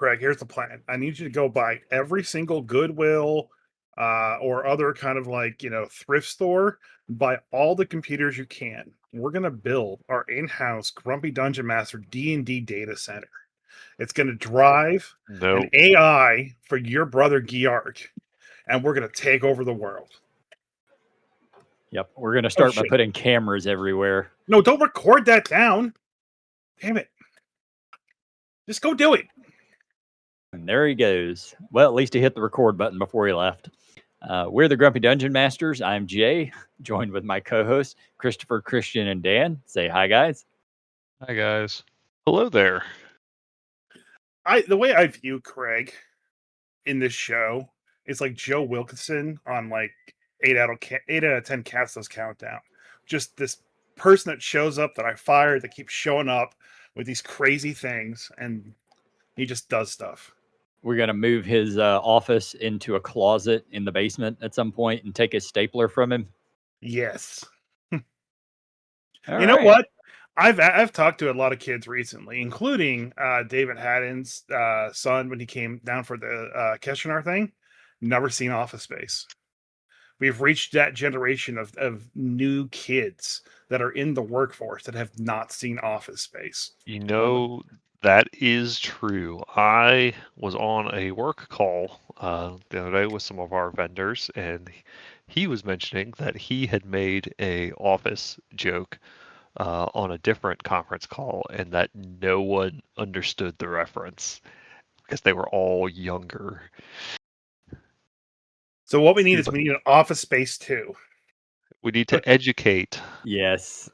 Craig, here's the plan. I need you to go buy every single Goodwill or other kind of like, thrift store, buy all the computers you can. We're going to build our in-house Grumpy Dungeon Master D&D data center. It's going to drive an AI for your brother Georg, and we're going to take over the world. Yep, we're going to start by putting cameras everywhere. No, don't record that down. Damn it. Just go do it. And there he goes. Well, at least he hit the record button before he left. We're the Grumpy Dungeon Masters. I'm Jay, joined with my co-hosts, Christopher, Christian, and Dan. Say hi, guys. Hi, guys. Hello there. The way I view Craig in this show is like Joe Wilkinson on like 8 out of 10 Castos Countdown. Just this person that shows up that I fired that keeps showing up with these crazy things, and he just does stuff. We're going to move his office into a closet in the basement at some point and take his stapler from him. Yes. Know what? I've talked to a lot of kids recently, including David Haddon's son when he came down for the Keshinar thing. Never seen Office Space. We've reached that generation of new kids that are in the workforce that have not seen Office Space. That is true. I was on a work call the other day with some of our vendors, and he was mentioning that he had made a Office joke on a different conference call, and that no one understood the reference because they were all younger. So what we need is an Office Space 2. We need to educate. Yes.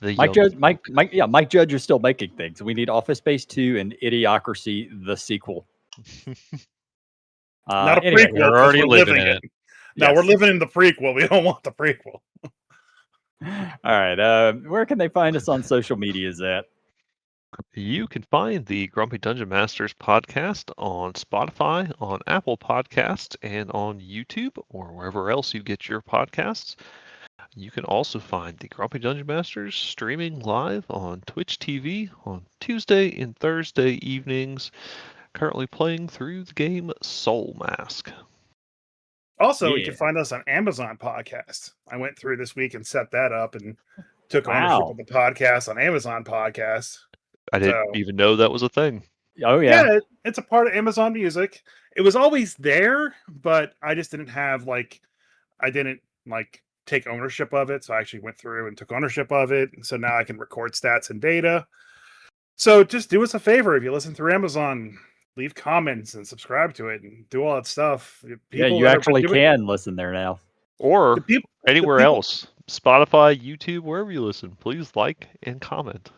Mike Judge is still making things. We need Office Space 2 and Idiocracy, the sequel. Not a prequel. We're already living in it. No, we're living in the prequel. We don't want the prequel. All right. Where can they find us on social medias at? You can find the Grumpy Dungeon Masters podcast on Spotify, on Apple Podcasts, and on YouTube, or wherever else you get your podcasts. You can also find the Grumpy Dungeon Masters streaming live on Twitch TV on Tuesday and Thursday evenings, currently playing through the game Soul Mask. Also, you can find us on Amazon Podcast. I went through this week and set that up and took ownership of the podcast on Amazon Podcast. I didn't even know that was a thing. Oh, yeah. Yeah, it's a part of Amazon Music. It was always there, but I just didn't have, I didn't take ownership of it. So I actually went through and took ownership of it. And so now I can record stats and data. So just do us a favor. If you listen through Amazon, leave comments and subscribe to it and do all that stuff. You actually can listen there now. Or anywhere else. Spotify, YouTube, wherever you listen. Please like and comment.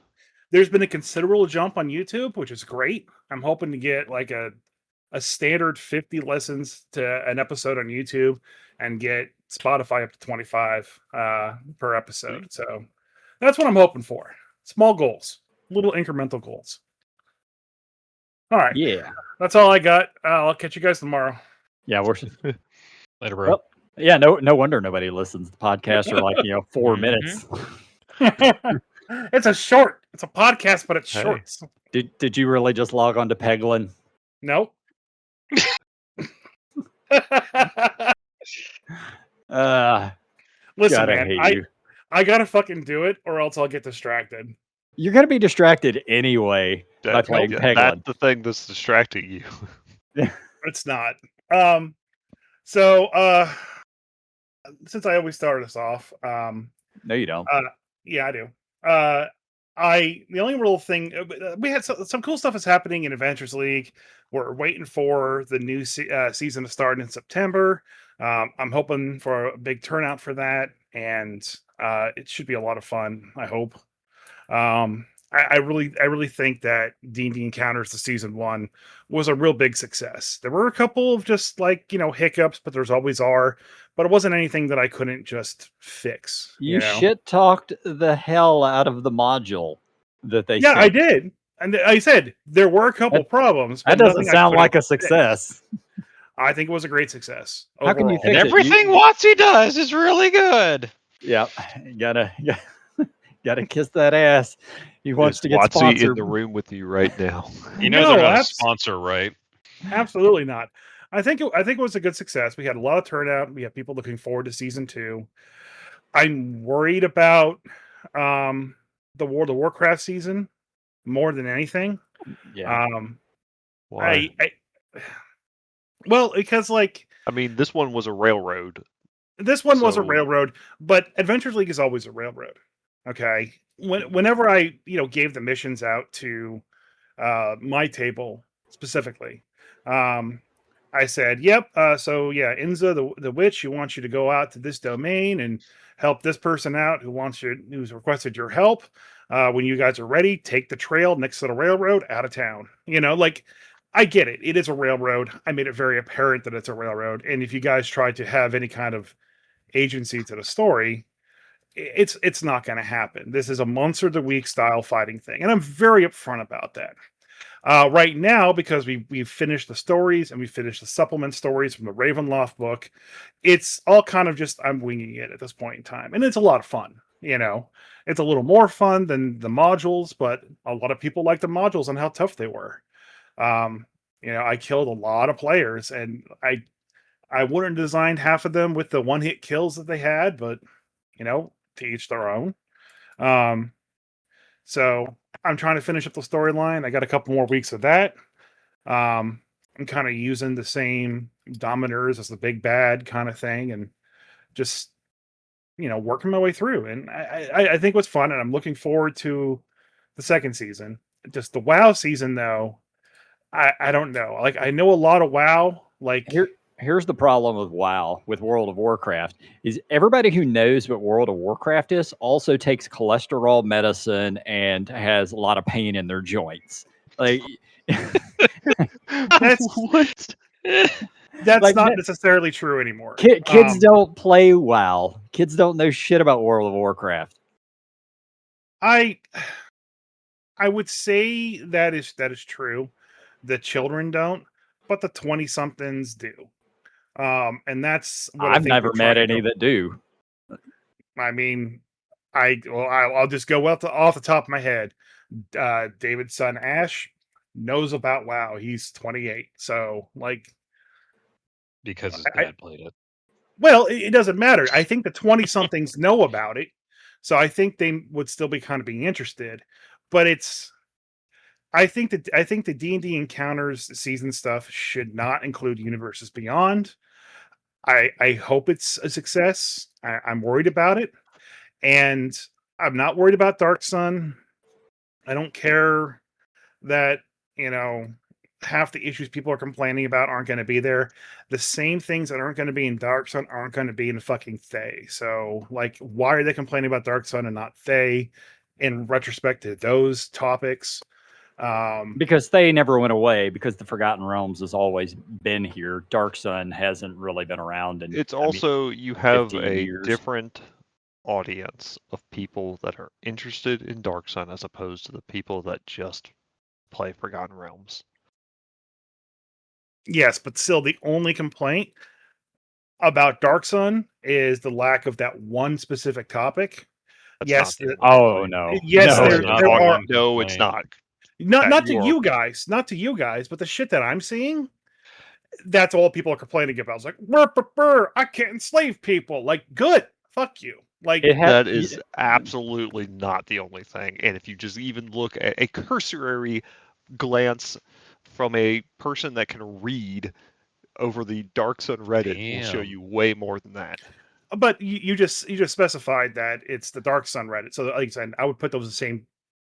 There's been a considerable jump on YouTube, which is great. I'm hoping to get a standard 50 listens to an episode on YouTube and get Spotify up to 25 per episode. So that's what I'm hoping for. Small goals, little incremental goals. All right. Yeah. That's all I got. I'll catch you guys tomorrow. Yeah, we're later, bro. Well, yeah, no wonder nobody listens. The podcasts are 4 minutes. It's a podcast, but it's short. Did you really just log on to Peglin? Nope. Listen, man, I gotta fucking do it, or else I'll get distracted. You're gonna be distracted anyway by playing Peglin. That's the thing that's distracting you. It's not. So since I always start us off, no, you don't. Yeah, I do. The only real thing we had some cool stuff is happening in Adventures League. We're waiting for the new season to start in September. I'm hoping for a big turnout for that, and it should be a lot of fun. I hope. I really think that D&D Encounters to season 1 was a real big success. There were a couple of just hiccups, but there's always are. But it wasn't anything that I couldn't just fix. You shit talked the hell out of the module that they. Yeah, sent. I did, and I said there were a couple problems. That doesn't sound like a success. I think it was a great success. How can you fix it? Everything WotC does is really good. Yeah, gotta kiss that ass. He wants Is to get Watsy in sponsored. the room with you right now? You know they're No, not a sponsor, right? absolutely not. I think it was a good success. We had a lot of turnout. We have people looking forward to season 2. I'm worried about the World of Warcraft season more than anything. Yeah. Why? Well, because like I mean, this one was a railroad. this one was a So- railroad, but Adventure League is always a railroad. Okay, whenever I gave the missions out to my table specifically, I said, "Yep, so yeah, Inza the witch, who wants you to go out to this domain and help this person out who's requested your help. When you guys are ready, take the trail next to the railroad out of town." Like I get it. It is a railroad. I made it very apparent that it's a railroad. And if you guys try to have any kind of agency to the story, it's not going to happen. This is a monster of the week style fighting thing, and I'm very upfront about that. Right now, because we've finished the stories and we finished the supplement stories from the Ravenloft book, it's all kind of just I'm winging it at this point in time, and it's a lot of fun. It's a little more fun than the modules, but a lot of people like the modules and how tough they were. I killed a lot of players, and I wouldn't have designed half of them with the one-hit kills that they had, but to each their own. So I'm trying to finish up the storyline. I got a couple more weeks of that. I'm kind of using the same Dominers as the big bad kind of thing, and just working my way through. And I think it was fun, and I'm looking forward to the second season. Just the WoW season, though, I don't know. Like I know a lot of WoW. Like Here's the problem with WoW, with World of Warcraft, is everybody who knows what World of Warcraft is also takes cholesterol medicine and has a lot of pain in their joints. Like that's what? that's Like, not necessarily true anymore. kids don't play WoW. Kids don't know shit about World of Warcraft. I would say that is true. The children don't, but the 20 somethings do. And that's what I've never met any that do. I mean, I'll just go off the top of my head. David's son Ash knows about WoW. He's 28, so like Because his dad played it. Well, it doesn't matter. I think the 20 somethings know about it, so I think they would still be kind of being interested. But I think the D&D Encounters season stuff should not include Universes Beyond. I hope it's a success. I'm worried about it, and I'm not worried about Dark Sun. I don't care that half the issues people are complaining about aren't going to be there. The same things that aren't going to be in Dark Sun aren't going to be in fucking Thay. So, like, why are they complaining about Dark Sun and not Thay? In retrospect to those topics, because Thay never went away, because the Forgotten Realms has always been here. Dark Sun hasn't really been around. And It's also, you have 15 a years. different audience of people that are interested in Dark Sun as opposed to the people that just play Forgotten Realms. yes, but still, the only complaint about Dark Sun is the lack of that one specific topic. That's Yes, not the Oh only no! yes, no, there it's are. not. No, it's not. Not to you are- you guys, but the shit that I'm seeing, that's all people are complaining about. It's like, I can't enslave people. Like, good, fuck you. Like, That is absolutely not the only thing. And if you just even look at a cursory glance from a person that can read over the Dark Sun Reddit will show Damn. you way more than that. but you just specified that it's the Dark Sun Reddit. So, like I said, I would put those the same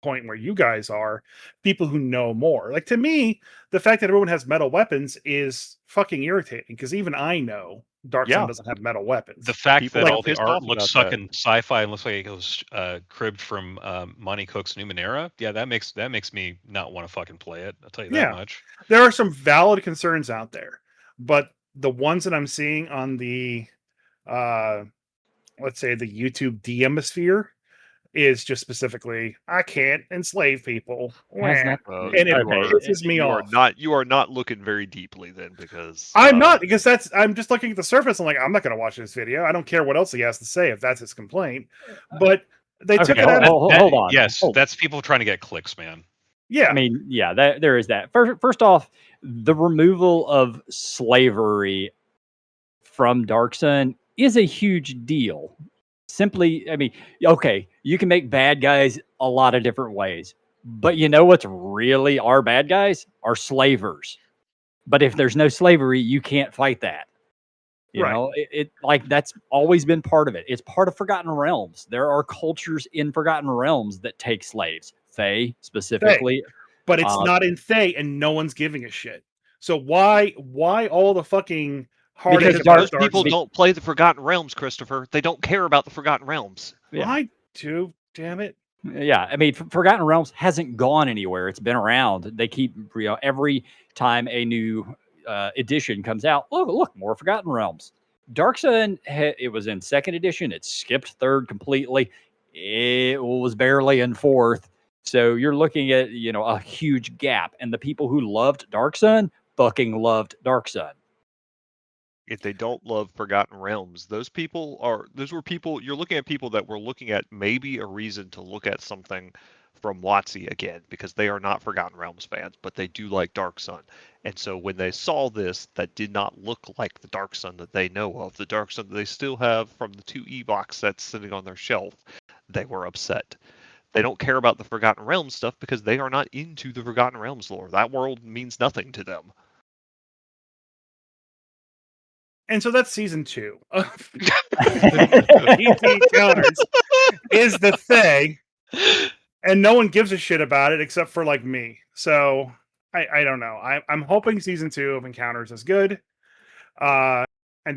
point where you guys are, people who know more. Like, to me, the fact that everyone has metal weapons is fucking irritating, because even I know Dark Sun doesn't have metal weapons. The fact People that are all the pissed art off looks about that. sucking sci-fi and looks like it was cribbed from Monty Cook's Numenera, yeah, that makes me not want to fucking play it. I'll tell you that much. There are some valid concerns out there, but the ones that I'm seeing on the let's say the YouTube DMosphere is just specifically, I can't enslave people. Has Wah. Well, And it Okay. pisses me off. You are not looking very deeply then, because I'm not, because I'm just looking at the surface. I'm like, I'm not going to watch this video. I don't care what else he has to say if that's his complaint. But They took Okay, it out of hold on. Yes, Hold- that's people trying to get clicks, man. yeah. I mean, yeah, there is that. First off, the removal of slavery from Dark Sun is a huge deal. Simply, I mean, okay, you can make bad guys a lot of different ways, but you know what's really our bad guys? Are slavers. But if there's no slavery, you can't fight that. You Right. know, it like that's always been part of it. It's part of Forgotten Realms. There are cultures in Forgotten Realms that take slaves. Fae specifically. But it's not in Thay, and no one's giving a shit. So why all the fucking heartache Because about Those Dark people Sun? don't play the Forgotten Realms, Christopher. They don't care about the Forgotten Realms. Yeah. I do, damn it. Yeah, I mean, Forgotten Realms hasn't gone anywhere. It's been around. They keep, every time a new edition comes out. Look, more Forgotten Realms. Dark Sun, it was in second edition. It skipped third completely. It was barely in fourth. So you're looking at, a huge gap. And the people who loved Dark Sun fucking loved Dark Sun. If they don't love Forgotten Realms, those were people, you're looking at people that were looking at maybe a reason to look at something from WotC again, because they are not Forgotten Realms fans, but they do like Dark Sun. And so when they saw this, that did not look like the Dark Sun that they know of, the Dark Sun that they still have from the 2 E-box sets sitting on their shelf, they were upset. They don't care about the Forgotten Realms stuff because they are not into the Forgotten Realms lore. That world means nothing to them. And so that's season 2 of D&D Encounters is the Thay, and no one gives a shit about it except for like me. So I don't know. I'm hoping season 2 of Encounters is good. And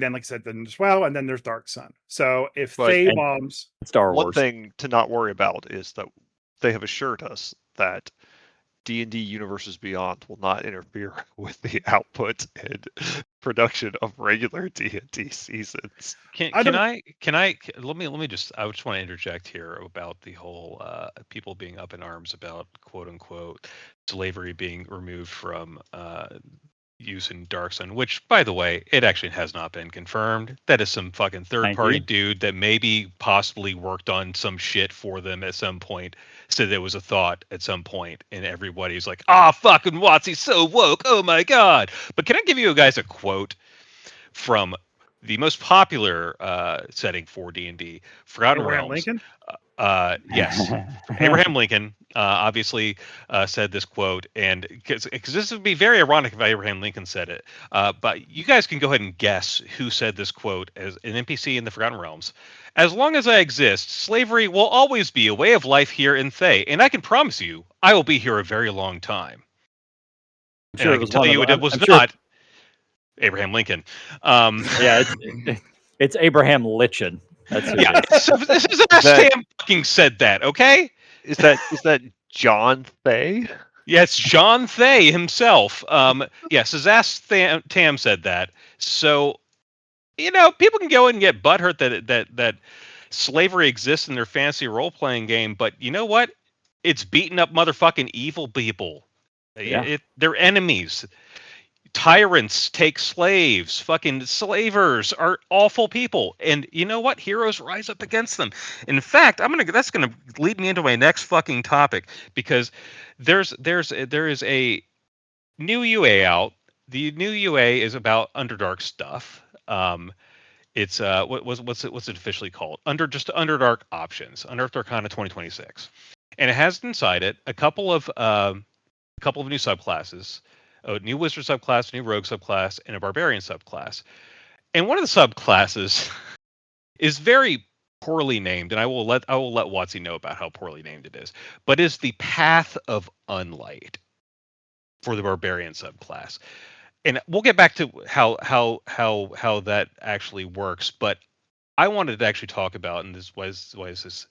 then, like I said, then as well, and then there's Dark Sun. So if But- Thay bombs, Star One Wars. thing to not worry about is that they have assured us that D&D Universes Beyond will not interfere with the output and production of regular D&D seasons. Let me just want to interject here about the whole people being up in arms about quote unquote slavery being removed from use in Dark Sun, which, by the way, it actually has not been confirmed. That is some fucking third-party dude that maybe possibly worked on some shit for them at some point, said there was a thought at some point, and everybody's like, fucking WotC's so woke, oh my god. But can I give you guys a quote from the most popular setting for D&D, Forgotten Abraham Realms? Lincoln. Yes. Abraham Lincoln obviously said this quote, and because this would be very ironic if Abraham Lincoln said it, but you guys can go ahead and guess who said this quote as an NPC in the Forgotten Realms. As long as I exist, slavery will always be a way of life here in Thay, and I can promise you, I will be here a very long time. Sure, and I can tell you it was not Abraham Lincoln. Yeah, it's Abraham Litchin. That's who yeah. it is. So this is Sam fucking said that, okay? Is that John Thay? Yeah, it's John Thay himself. Sazaz Tam said that. So, people can go and get butthurt that slavery exists in their fantasy role-playing game, but you know what? It's beating up motherfucking evil people. Yeah. They're enemies. Tyrants take slaves. Fucking slavers are awful people, and you know what? Heroes rise up against them. In fact, that's gonna lead me into my next fucking topic, because there is a new UA out. The new UA is about Underdark stuff. It's what's it officially called? Underdark options. Unearthed Arcana 2026, and it has inside it a couple of new subclasses. A new wizard subclass, a new rogue subclass, and a barbarian subclass. And one of the subclasses is very poorly named, and I will let WotC know about how poorly named it is. But is the Path of Unlight for the barbarian subclass. And we'll get back to how that actually works. But I wanted to actually talk about, and this was this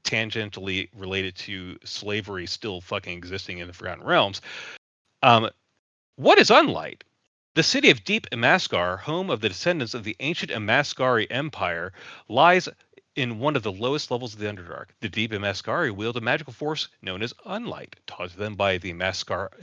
tangentially related to slavery still fucking existing in the Forgotten Realms. What is Unlight? The city of Deep Imaskar, home of the descendants of the ancient Imaskari Empire, lies in one of the lowest levels of the Underdark. The Deep Imaskari wield a magical force known as Unlight, taught to them by the Imaskarcana,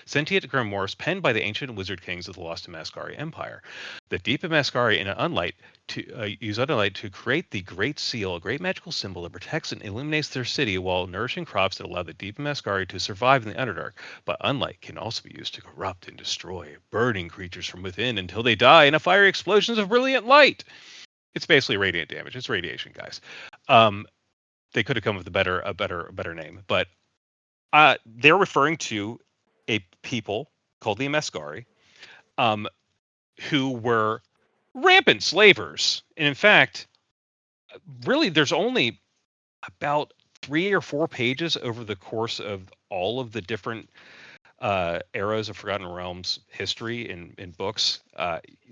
sentient grimoires penned by the ancient wizard kings of the lost Imaskari Empire. The Deep Imaskari and Unlight to create the Great Seal, a great magical symbol that protects and illuminates their city while nourishing crops that allow the deep Imaskarcanist to survive in the Underdark. But Unlight can also be used to corrupt and destroy, burning creatures from within until they die in a fiery explosions of brilliant light. It's basically radiant damage. It's radiation, guys. They could have come with a better name, but they're referring to a people called the Imaskarcanist, who were rampant slavers. And in fact, really, there's only about 3 or 4 pages over the course of all of the different eras of Forgotten Realms history in books.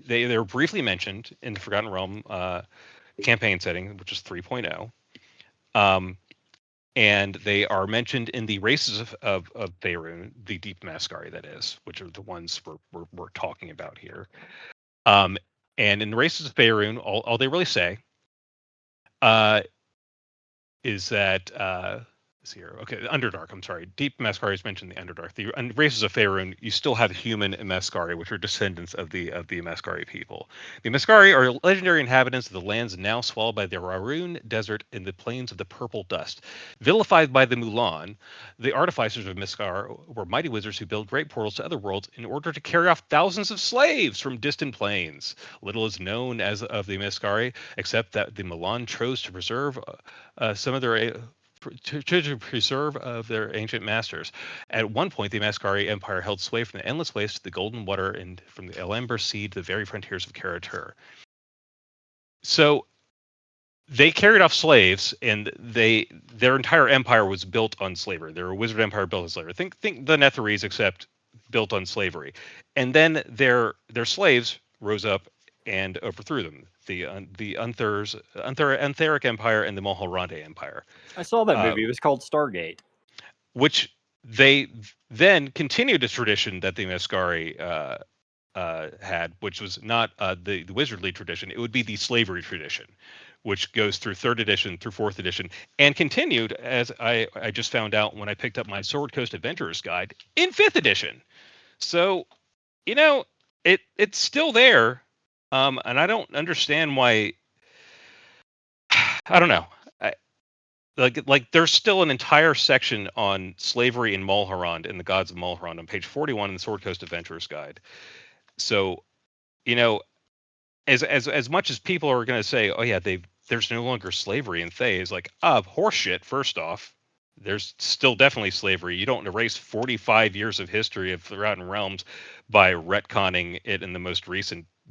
They're briefly mentioned in the Forgotten Realm campaign setting, which is 3.0. And they are mentioned in the races of Faerun, the Deep Imaskarcanist, that is, which are the ones we're talking about here. And in the races of Faerun, all they really say is that okay, Underdark. I'm sorry, Deep Imaskarcanist is mentioned in the Underdark. The races of Faerun, you still have human Imaskarcanist, which are descendants of the Imaskarcanist people. The Imaskarcanist are legendary inhabitants of the lands now swallowed by the Rarun Desert in the plains of the Purple Dust. Vilified by the Mulan, the artificers of Imaskar were mighty wizards who built great portals to other worlds in order to carry off thousands of slaves from distant plains. Little is known as of the Imaskarcanist, except that the Mulan chose to preserve some of their to preserve of their ancient masters. At one point, the Imaskarcanist Empire held sway from the endless waste to the golden water and from the Elamber Sea to the very frontiers of Karatur. So they carried off slaves, and their entire empire was built on slavery. They were a wizard empire built on slavery. Think the Netherese, except built on slavery. And then their slaves rose up and overthrew them. The Antheric Empire and the Mulholrande Empire. I saw that movie. It was called Stargate. Which they then continued a tradition that the Imaskarcanist had, which was not the wizardly tradition. It would be the slavery tradition, which goes through 3rd edition through 4th edition and continued, as I just found out when I picked up my Sword Coast Adventurer's Guide, in 5th edition. So, it's still there. And I don't understand why. I don't know. Like there's still an entire section on slavery in Mulholland and the gods of Mulholland on page 41 in the Sword Coast Adventurer's Guide. So, as much as people are going to say, oh yeah, there's no longer slavery in Thay, is like, horseshit. First off, there's still definitely slavery. You don't erase 45 years of history of Forgotten Realms by retconning it in the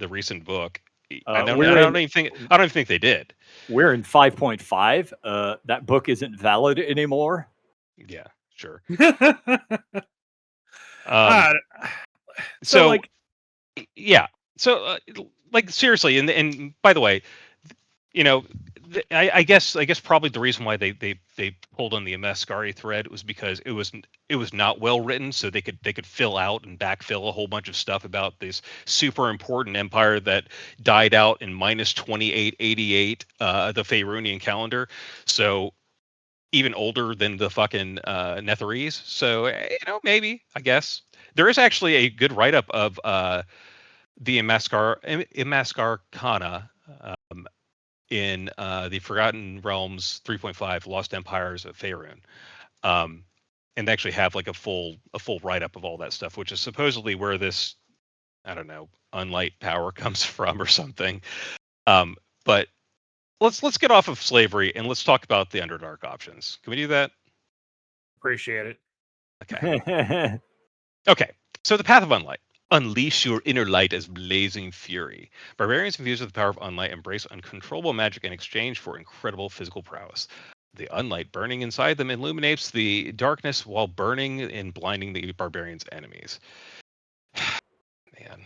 recent book. I don't even think they did. We're in 5.5. That book isn't valid anymore. Yeah, sure. So like, yeah. So like seriously, and by the way, I guess probably the reason why they pulled on the Imaskarcanist thread was because it was not well written, so they could fill out and backfill a whole bunch of stuff about this super important empire that died out in minus 2888, the Faerunian calendar. So even older than the fucking Netherese. So maybe, I guess there is actually a good write up of the Imaskarcana in the Forgotten Realms 3.5 Lost Empires of Faerun. And they actually have like a full write up of all that stuff, which is supposedly where this, I don't know, unlight power comes from or something. But let's get off of slavery and let's talk about the Underdark options. Can we do that? Appreciate it. Okay. Okay. So the Path of Unlight. Unleash your inner light as blazing fury. Barbarians infused with the power of Unlight embrace uncontrollable magic in exchange for incredible physical prowess. The Unlight burning inside them illuminates the darkness while burning and blinding the barbarians' enemies. Man.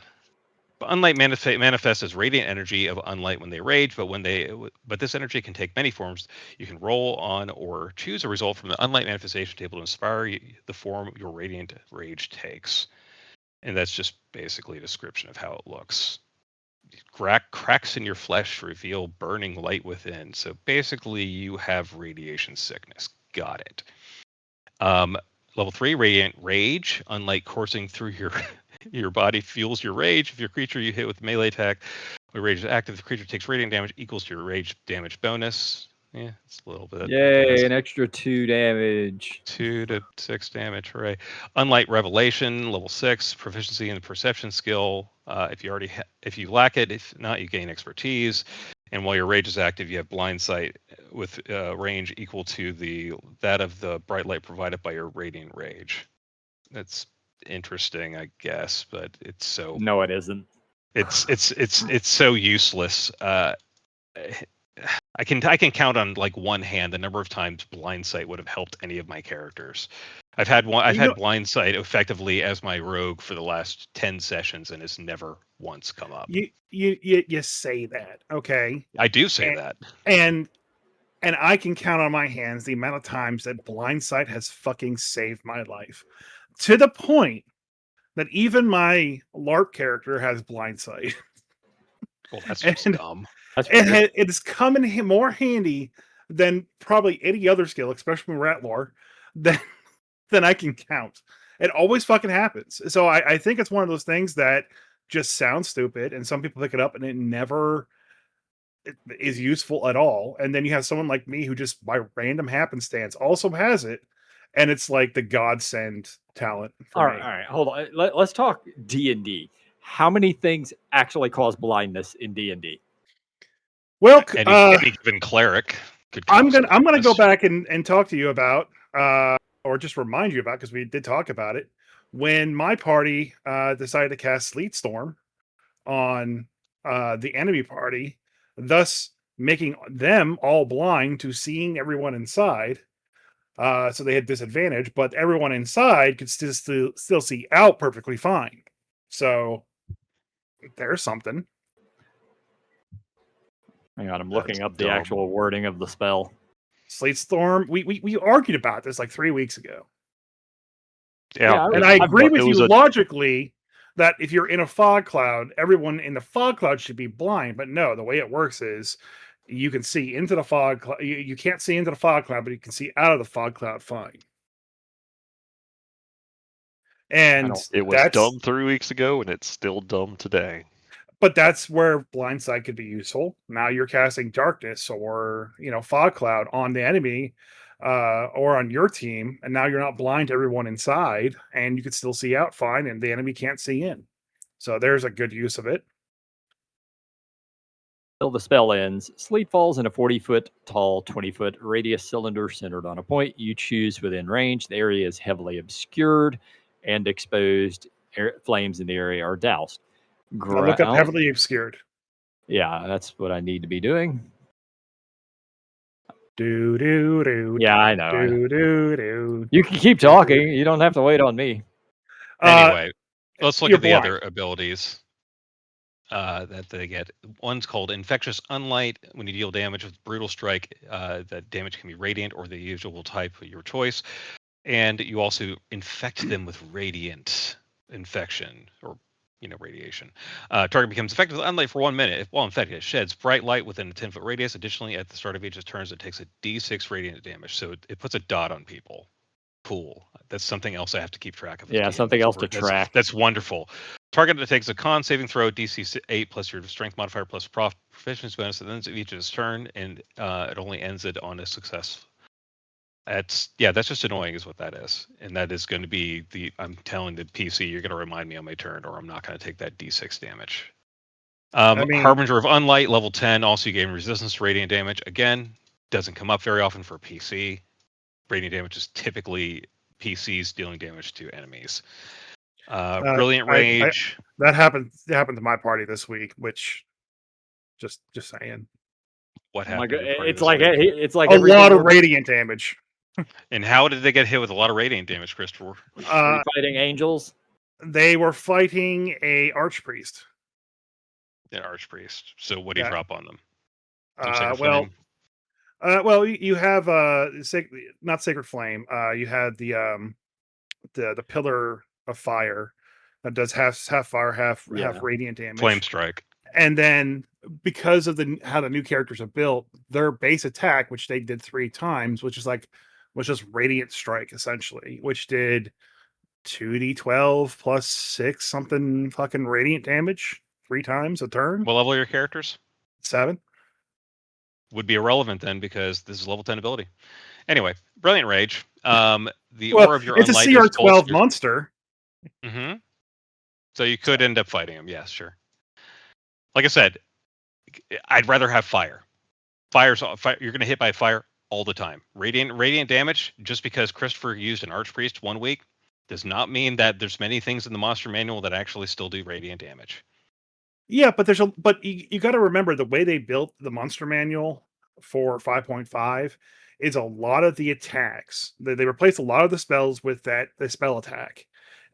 Unlight manifests as radiant energy of Unlight when they rage, but this energy can take many forms. You can roll on or choose a result from the Unlight manifestation table to inspire the form your radiant rage takes. And that's just basically a description of how it looks. Cracks in your flesh reveal burning light within. So basically, you have radiation sickness. Got it. Level 3, Radiant Rage. Unlight coursing through your body fuels your rage. If your creature you hit with melee attack When rage is active, the creature takes radiant damage equals to your rage damage bonus. Yeah, it's a little bit. Yay, an extra 2 damage. 2 to 6 damage. Hooray. Unlight Revelation, level 6, proficiency in the perception skill. If you lack it, if not, you gain expertise. And while your rage is active, you have blind sight with range equal to that of the bright light provided by your radiant rage. That's interesting, I guess, but it's so. No, it isn't. It's so useless. I can count on like one hand the number of times blind sight would have helped any of my characters. I've had blind sight effectively as my rogue for the last 10 sessions, and it's never once come up. You say that, okay? I do say that, and I can count on my hands the amount of times that blind sight has fucking saved my life, to the point that even my LARP character has blind sight. Well, that's just dumb. It is coming more handy than probably any other skill, especially from Rat Lore, than I can count. It always fucking happens. So I think it's one of those things that just sounds stupid, and some people pick it up, and it never is useful at all. And then you have someone like me who just by random happenstance also has it, and it's like the godsend talent. All right, hold on. Let's talk D&D. How many things actually cause blindness in D&D? Well, any given cleric could. I'm gonna go back and talk to you about, or just remind you about, because we did talk about it when my party decided to cast Sleet Storm on the enemy party, thus making them all blind to seeing everyone inside. So they had disadvantage, but everyone inside could still see out perfectly fine. So there's something. Hang on, I'm looking up the actual wording of the spell. Sleet Storm. We argued about this like 3 weeks ago. Yeah, and I agree with you logically that if you're in a fog cloud, everyone in the fog cloud should be blind. But no, the way it works is you can see into the fog cloud. You can't see into the fog cloud, but you can see out of the fog cloud fine. And it was dumb 3 weeks ago, and it's still dumb today. But that's where blind sight could be useful. Now you're casting darkness or fog cloud on the enemy or on your team, and now you're not blind to everyone inside, and you can still see out fine, and the enemy can't see in. So there's a good use of it. Until the spell ends, Sleet falls in a 40-foot tall, 20-foot radius cylinder centered on a point you choose within range. The area is heavily obscured, and exposed flames in the area are doused. I'll look up heavily obscured. Yeah, that's what I need to be doing. Yeah, I know. You can keep talking. You don't have to wait on me. Anyway, let's look at the other abilities that they get. One's called Infectious Unlight. When you deal damage with Brutal Strike, that damage can be radiant or the usual type of your choice. And you also infect them with radiant infection or radiation. Target becomes effective with unlight for 1 minute. While infected, it sheds bright light within a 10-foot radius. Additionally, at the start of each of its turns, it takes a D6 radiant damage. So it puts a dot on people. Cool. That's something else I have to keep track of. Yeah, something else to track. That's wonderful. Target that takes a con saving throw, DC 8 plus your strength modifier plus proficiency bonus at the end of each of its turn, and it only ends it on a success. That's just annoying is what that is. And that is going to be I'm telling the PC, you're going to remind me on my turn or I'm not going to take that D6 damage. Harbinger of Unlight, level 10, also you gain resistance to radiant damage. Again, doesn't come up very often for PC. Radiant damage is typically PCs dealing damage to enemies. Brilliant Rage. That happened to my party this week, which just saying. What happened? It's like a lot of radiant damage. And how did they get hit with a lot of radiant damage, Christopher? Fighting angels? They were fighting a archpriest. An archpriest. So what do you drop on them? Well, you have not Sacred Flame. You had the Pillar of Fire that does half fire, half radiant damage. Flame Strike. And then because of how the new characters are built, their base attack, which they did 3 times, was just Radiant Strike essentially, which did 2d12 plus 6 something fucking radiant damage. 3 times a turn. What level are your characters? 7. Would be irrelevant then because this is level 10 ability. Anyway, Brilliant Rage. The Well, Aura of Your it's a Unlight is CR12 bolstered. monster. Mm-hmm. So you could end up fighting him. Yes, sure. Like I said, I'd rather have fire. Fire, you're going to hit by fire all the time. Radiant damage, just because Christopher used an Archpriest 1 week, does not mean that there's many things in the monster manual that actually still do radiant damage. Yeah, but you got to remember the way they built the monster manual for 5.5 is a lot of the attacks. They replaced a lot of the spells with the spell attack.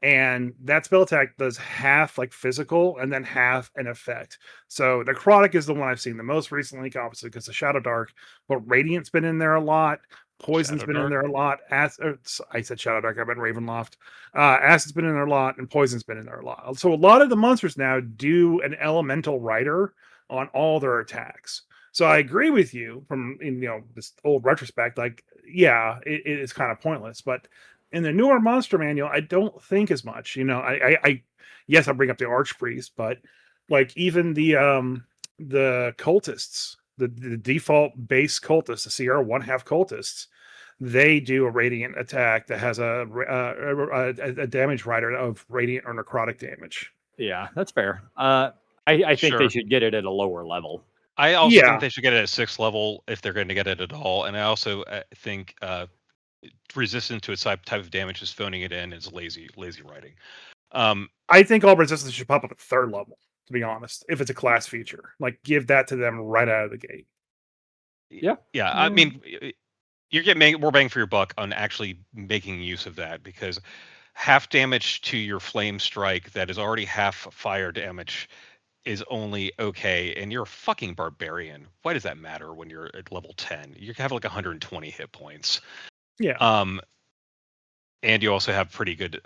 And that spell attack does half like physical and then half an effect. So necrotic is the one I've seen the most recently, obviously because of Shadow Dark, but Radiant's been in there a lot. Poison's Shadow been in Dark? there a lot. I said Shadow Dark, I meant Ravenloft. Acid's been in there a lot, and Poison's been in there a lot. So a lot of the monsters now do an elemental rider on all their attacks. So I agree with you from this old retrospect. Like, yeah, it is kind of pointless, but in the newer monster manual, I don't think as much. I yes, I bring up the Archpriest, but like even the cultists, the default base cultists, the CR 1/2 cultists, they do a radiant attack that has a damage rider of radiant or necrotic damage. Yeah, that's fair. I think Sure. they should get it at a lower level. I also Yeah. think they should get it at 6th level if they're going to get it at all. And I also think resistant to its type of damage is phoning it in is lazy writing. I think all resistance should pop up at 3rd level, to be honest, if it's a class feature. Like, give that to them right out of the gate. Yeah. I mean, you're getting more bang for your buck on actually making use of that, because half damage to your flame strike that is already half fire damage is only okay, and you're a fucking barbarian. Why does that matter when you're at level 10? You have like 120 hit points. Yeah. And you also have pretty good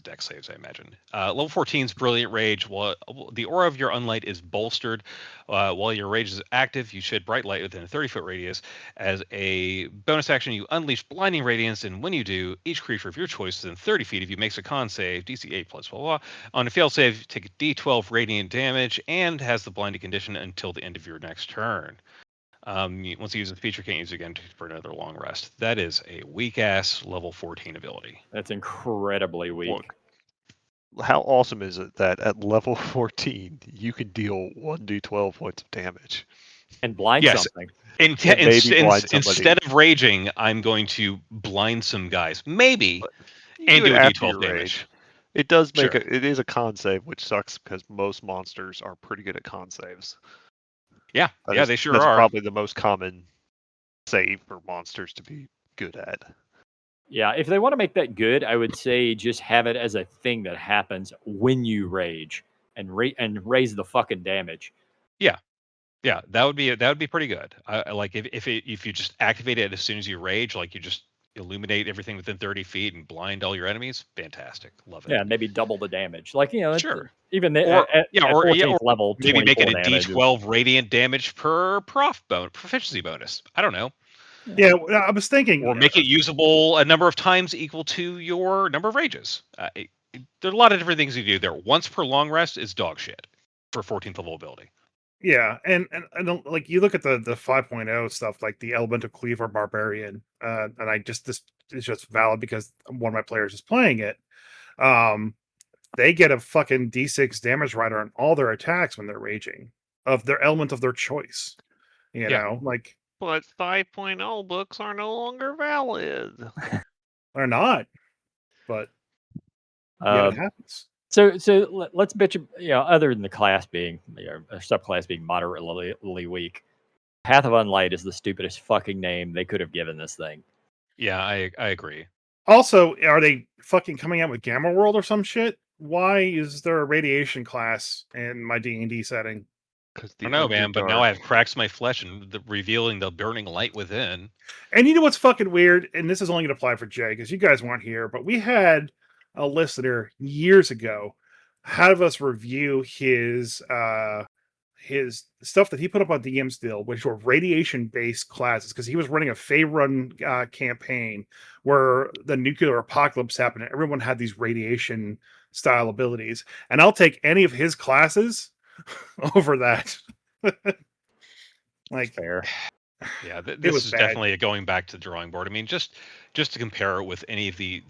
deck saves, I imagine. Level 14's Brilliant Rage. The aura of your Unlight is bolstered. While your rage is active, you shed bright light within a 30-foot radius. As a bonus action, you unleash Blinding Radiance, and when you do, each creature of your choice within 30 feet of you makes a con save, DC 8 plus blah, blah, blah. On a failed save, take a D12 radiant damage, and has the blinding condition until the end of your next turn. Once you use the feature, can't use it again for another long rest. That is a weak-ass level 14 ability. That's incredibly weak. Look, how awesome is it that at level 14 you can deal 1d12 points of damage? And blind something. Instead of raging, I'm going to blind some guys. Maybe. And do a D12 damage. It does make it is a con save, which sucks because most monsters are pretty good at con saves. Yeah, they sure are. That's probably the most common save for monsters to be good at. Yeah, if they want to make that good, I would say just have it as a thing that happens when you rage and raise the fucking damage. Yeah, that would be pretty good. Like if you just activate it as soon as you rage, like you just illuminate everything within 30 feet and blind all your enemies. Fantastic, love it. Yeah, maybe double the damage. Like sure. Even or 14th level, maybe make it a damage D12 radiant damage per proficiency bonus. I don't know. Yeah, I was thinking, or make it usable a number of times equal to your number of rages. There are a lot of different things you do there. Once per long rest is dog shit for 14th level ability. Yeah, and like you look at the 5.0 stuff, like the Elemental Cleaver Barbarian, and this is just valid because one of my players is playing it. They get a fucking D6 damage rider on all their attacks when they're raging of their element of their choice. You know, like. But 5.0 books are no longer valid. They're not, but yeah, it happens. So let's bitch. Other than the class being, subclass being moderately weak, Path of Unlight is the stupidest fucking name they could have given this thing. Yeah, I agree. Also, are they fucking coming out with Gamma World or some shit? Why is there a radiation class in my D&D setting? I don't know, man, but now I have cracks in my flesh and revealing the burning light within. And you know what's fucking weird? And this is only going to apply for Jay because you guys weren't here, but we had a listener years ago have us review his stuff that he put up on DM Still, which were radiation-based classes, because he was running a Faerun campaign where the nuclear apocalypse happened and everyone had these radiation-style abilities. And I'll take any of his classes over that. That's Like, fair. Yeah, it this was is bad. definitely a going back to the drawing board. I mean, just to compare it with any of the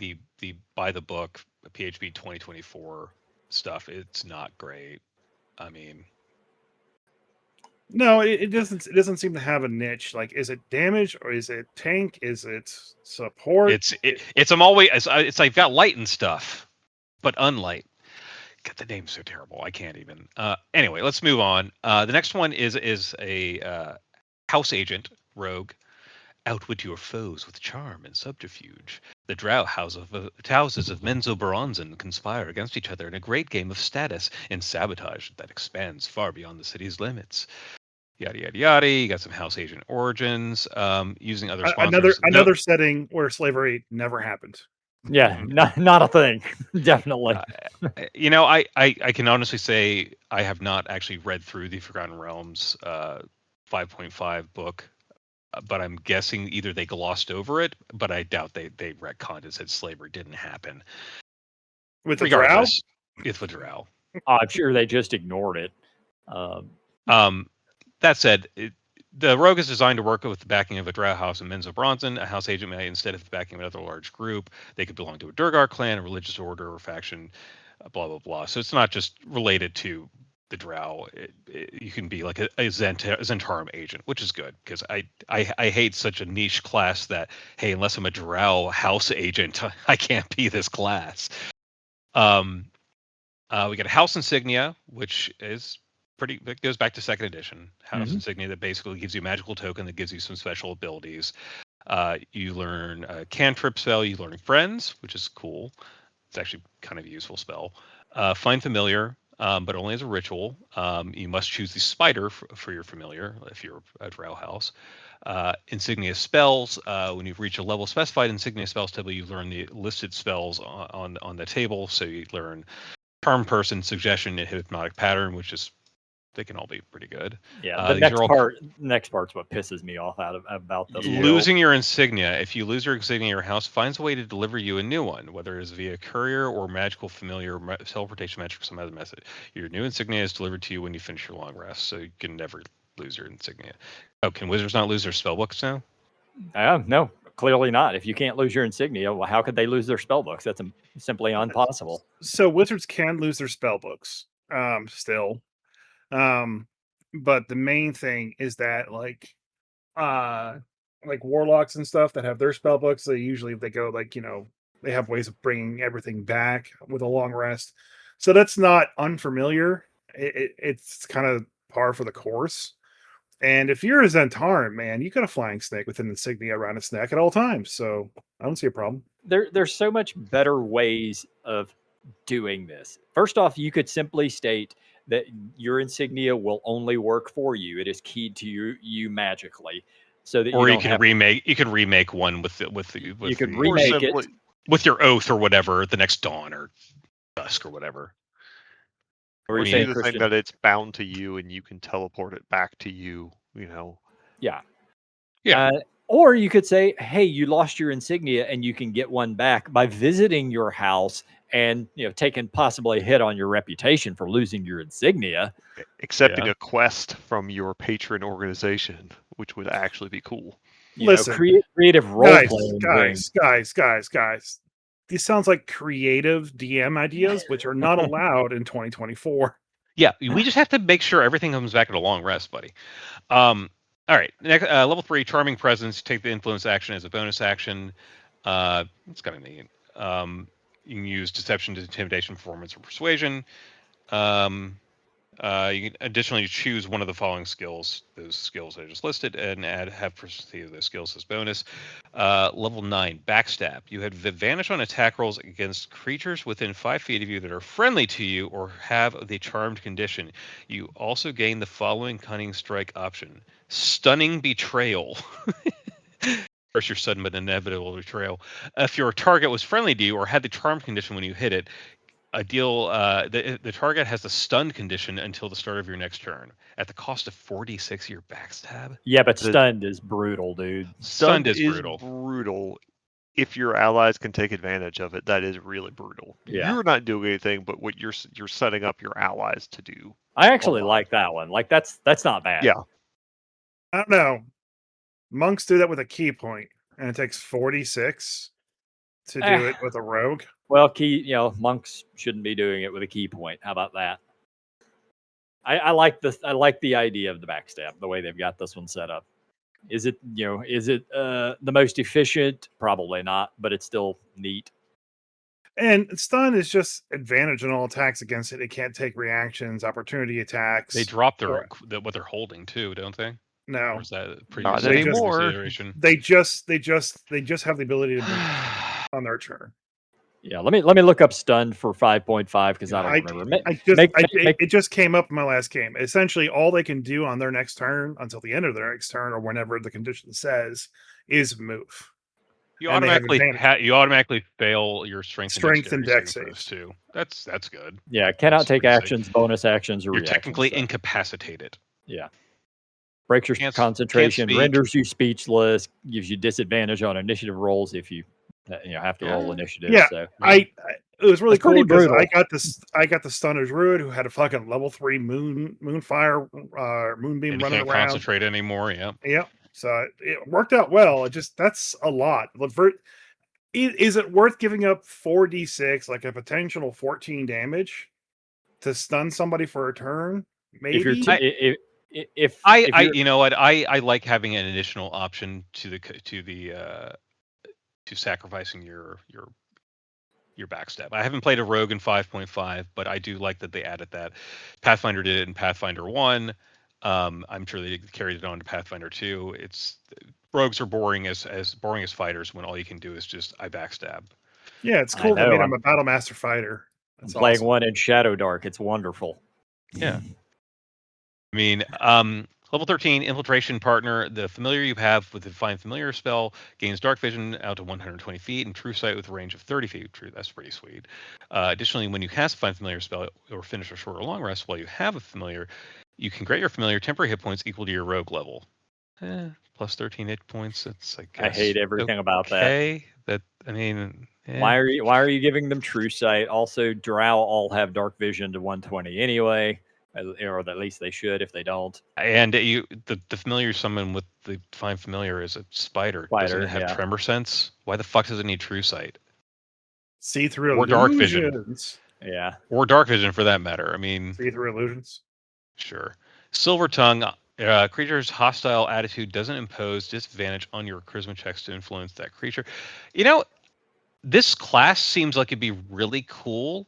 by the book PHP 2024 stuff, it's not great. I mean, No, it doesn't. It doesn't seem to have a niche. Like, is it damage or is it tank? Is it support? it's I'm always it's I've got light and stuff, but unlight. God, the name's so terrible. I can't even. Anyway, let's move on. The next one is a house agent rogue. Outwit your foes with charm and subterfuge. The drow houses of Menzoberranzan conspire against each other in a great game of status and sabotage that expands far beyond the city's limits. Yada yada yada. You got some house agent origins. Using other sponsors. Another setting where slavery never happened. Yeah, not a thing. Definitely. You know, I can honestly say I have not actually read through the Forgotten Realms 5.5 book, but I'm guessing either they glossed over it, but I doubt they retconned and said slavery didn't happen. With the drow? It's with drow. I'm sure they just ignored it. That said, the rogue is designed to work with the backing of a drow house in Menzo Bronson. A house agent may, instead of the backing of another large group, they could belong to a Durgar clan, a religious order, or faction, blah, blah, blah. So it's not just related to the drow. You can be like a Zentarum agent, which is good, because I hate such a niche class that, hey, unless I'm a drow house agent, I can't be this class. We got a house insignia, which is it goes back to second edition. House insignia that basically gives you a magical token that gives you some special abilities. You learn a cantrip spell, you learn friends, which is cool. It's actually kind of a useful spell. Find familiar, but only as a ritual. You must choose the spider for your familiar if you're a drow house. Insignia spells. When you reach a level specified insignia spells table, you learn the listed spells on the table. So you learn Charm Person, Suggestion, and Hypnotic Pattern, which is they can all be pretty good. Yeah, the next part's what pisses me off about this. Losing your insignia. If you lose your insignia, your house finds a way to deliver you a new one, whether it is via courier or magical familiar, teleportation magic, or some other method. Your new insignia is delivered to you when you finish your long rest, so you can never lose your insignia. Oh, can wizards not lose their spellbooks now? No, clearly not. If you can't lose your insignia, well, how could they lose their spellbooks? That's simply impossible. So wizards can lose their spellbooks, still. But the main thing is that like warlocks and stuff that have their spell books, they go they have ways of bringing everything back with a long rest. So that's not unfamiliar. It's kind of par for the course. And if you're a Zentarum, man, you got a flying snake with an insignia around its neck at all times. So I don't see a problem. There's so much better ways of doing this. First off, you could simply state that your insignia will only work for you. It is keyed to you magically, so that you can remake one with your oath or whatever the next dawn or dusk or whatever. Or you the thing that it's bound to you and you can teleport it back to you. Yeah. Or you could say, hey, you lost your insignia and you can get one back by visiting your house and taking possibly a hit on your reputation for losing your insignia. Accepting a quest from your patron organization, which would actually be cool. Listen, creative role playing. Guys. These sounds like creative DM ideas, which are not allowed in 2024. Yeah, we just have to make sure everything comes back at a long rest, buddy. All right, next, level 3, Charming Presence. Take the influence action as a bonus action. It's kind of neat. You can use Deception, Intimidation, Performance, or Persuasion. You can additionally choose one of the following skills, those skills I just listed, and have proficiency of those skills as bonus. Level 9, Backstab. You have advantage on attack rolls against creatures within 5 feet of you that are friendly to you or have the charmed condition. You also gain the following Cunning Strike option: Stunning Betrayal. First, your sudden but inevitable betrayal. If your target was friendly to you or had the charmed condition when you hit it, the target has a stunned condition until the start of your next turn at the cost of 46 your backstab. Yeah, but stunned is brutal, dude. Stunned is brutal. Brutal. If your allies can take advantage of it, that is really brutal. Yeah. You're not doing anything, but what you're setting up your allies to do. I actually lot. like that one. Like that's not bad. Yeah. I don't know. Monks do that with a key point, and it takes 46 to do it with a rogue. Well, monks shouldn't be doing it with a key point. How about that? I like this. I like the idea of the backstab, the way they've got this one set up. Is it the most efficient? Probably not, but it's still neat. And stun is just advantage on all attacks against it. It can't take reactions, opportunity attacks. They drop what they're holding too, don't they? No, Or is that Not previous anymore. consideration? they just have the ability to move on their turn. Yeah, let me look up stun for 5.5 because I don't remember. It just came up in my last game. Essentially, all they can do on their next turn until the end of their next turn or whenever the condition says is move. You And they have automatically fail your strength and dex saving throws saves. too. That's good. Yeah, cannot That's take pretty actions, bonus actions, or You're reactions. technically so. incapacitated. Yeah. Breaks your Can't concentration, speak. renders you speechless, gives you disadvantage on initiative rolls if you have to roll initiative. Yeah, So it was really That's pretty cool because brutal. I got the Stunner's Druid who had a fucking level 3 moonfire moonbeam And you running can't around. concentrate anymore. Yeah. Yep. So it worked out well. That's a lot. Is it worth giving up 4d6, like a potential 14 damage, to stun somebody for a turn? Maybe. If You know what, I like having an additional option to sacrificing your backstab. I haven't played a rogue in 5.5, but I do like that they added that. Pathfinder did it in Pathfinder 1. I'm sure they carried it on to Pathfinder 2. Rogues are boring as fighters when all you can do is just I backstab. Yeah, it's cool. They made him a Battle Master fighter. I'm playing one in Shadowdark. It's wonderful. Yeah. I mean, level 13 infiltration partner. The familiar you have with the Find Familiar spell gains dark vision out to 120 feet and true sight with a range of 30 feet. True, that's pretty sweet. Additionally, when you cast a Find Familiar spell or finish a short or long rest while you have a familiar, you can grant your familiar temporary hit points equal to your rogue level. Plus 13 hit points. That's I hate everything about that. Why are you giving them true sight? Also, Drow all have dark vision to 120 anyway. Or at least they should if they don't. And the familiar summon with the Find Familiar is a spider. Doesn't it have tremor sense? Why the fuck does it need true sight? See through or illusions. Dark vision. Yeah. Or dark vision for that matter. I mean, see through illusions. Sure. Silver Tongue. Creature's hostile attitude doesn't impose disadvantage on your charisma checks to influence that creature. This class seems like it'd be really cool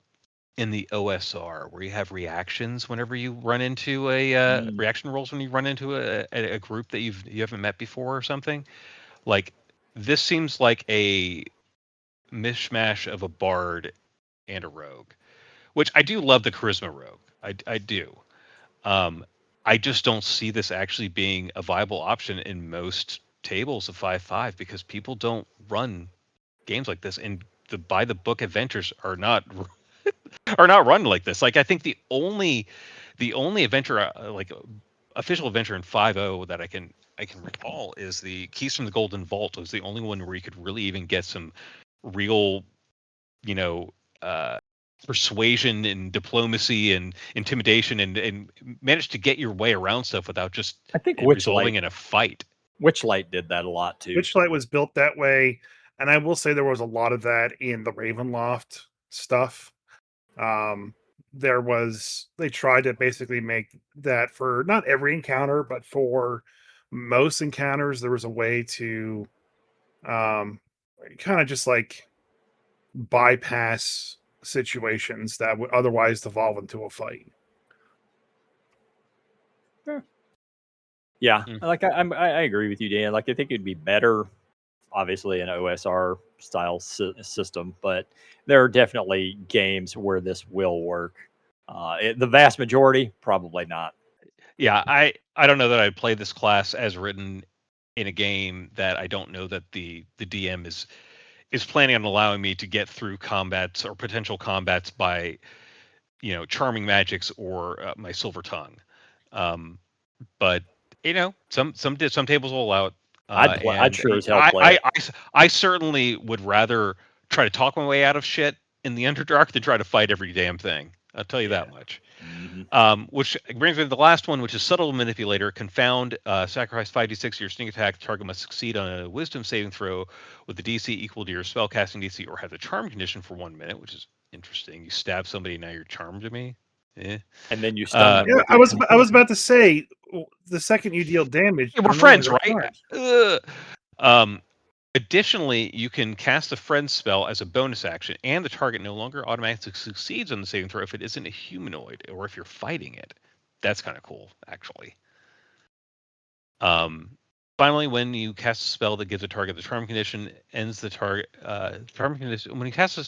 in the OSR, where you have reactions whenever you run into reaction rolls when you run into a group that you haven't met before or something. Like, this seems like a mishmash of a bard and a rogue, which I do love the charisma rogue. I do. I just don't see this actually being a viable option in most tables of 5.5 because people don't run games like this, and the by the book adventures are not run like this. Like, I think the only adventure like official adventure in 5.0 that I can recall is the Keys from the Golden Vault. It was the only one where you could really even get some real persuasion and diplomacy and intimidation and manage to get your way around stuff without just resolving in a fight. Witchlight did that a lot too. Witchlight was built that way, and I will say there was a lot of that in the Ravenloft stuff. They tried to basically make that for not every encounter, but for most encounters, there was a way to kind of just like bypass situations that would otherwise devolve into a fight. Yeah, like I agree with you, Dan. Like, I think it'd be better, obviously, an OSR style system, but there are definitely games where this will work. The vast majority, probably not. Yeah, I don't know that I'd play this class as written in a game that I don't know that the DM is planning on allowing me to get through combats or potential combats by, charming magics or my Silver Tongue. But some tables will allow it. I'd sure as hell play it. I certainly would rather try to talk my way out of shit in the Underdark than try to fight every damn thing. I'll tell you that Yeah. much. Mhm. Which brings me to the last one, which is Subtle Manipulator. Confound. Sacrifice 5d6 of your sneak attack. The target must succeed on a Wisdom saving throw with the DC equal to your spellcasting DC, or have the charm condition for 1 minute, which is interesting. You stab somebody, now you're charmed to me. Eh. And then you stun them Yeah, with I your was about to say the second you deal damage, Yeah, we're you're no friends, longer right? charged. Ugh. Um, Additionally, you can cast a friend spell as a bonus action, and the target no longer automatically succeeds on the saving throw if it isn't a humanoid or if you're fighting it. That's kind of cool, actually. Finally, when you cast a spell that gives a target the charm condition, ends the target. Charm condition. When you cast a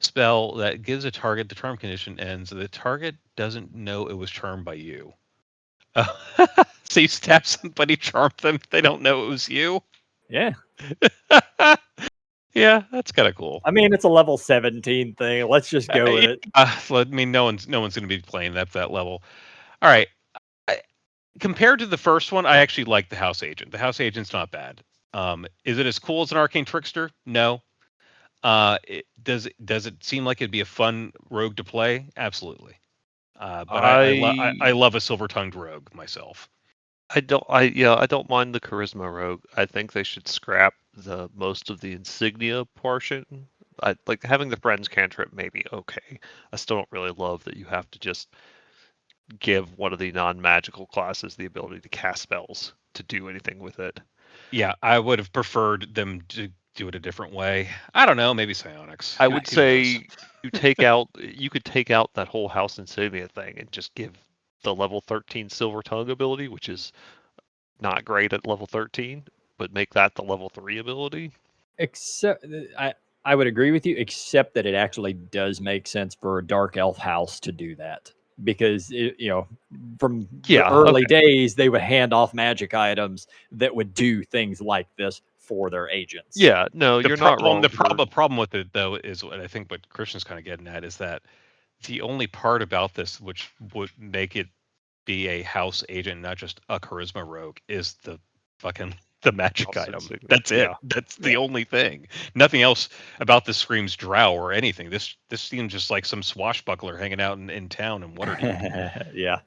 spell that gives a target the charm condition ends, the target doesn't know it was charmed by you. So you stab somebody, charm them, they don't know it was you. Yeah. Yeah, that's kind of cool. I mean, it's a level 17 thing. Let's just go with it. I mean, no one's going to be playing that level. All right. Compared to the first one, I actually like the House Agent. The House Agent's not bad. Is it as cool as an Arcane Trickster? No. Does it seem like it'd be a fun rogue to play? Absolutely. But I love a silver-tongued rogue myself. I don't mind the charisma rogue. I think they should scrap the most of the insignia portion. I like having the friends cantrip maybe okay. I still don't really love that you have to just give one of the non-magical classes the ability to cast spells to do anything with it. Yeah, I would have preferred them to do it a different way. I don't know, maybe psionics. I Who would knows? say you could take out that whole house insignia thing and just give the level 13 silver tongue ability, which is not great at level 13, but make that the level 3 ability. Except I would agree with you, except that it actually does make sense for a dark elf house to do that. Because from the early days, they would hand off magic items that would do things like this for their agents. Yeah, no, you're not wrong. The problem with it, though, is what I think what Christian's kind of getting at is that the only part about this which would make it be a house agent, not just a charisma rogue, is the magic item. That's it. Yeah. That's the only thing. Nothing else about this screams drow or anything. This seems just like some swashbuckler hanging out in town in Waterdeep. Yeah.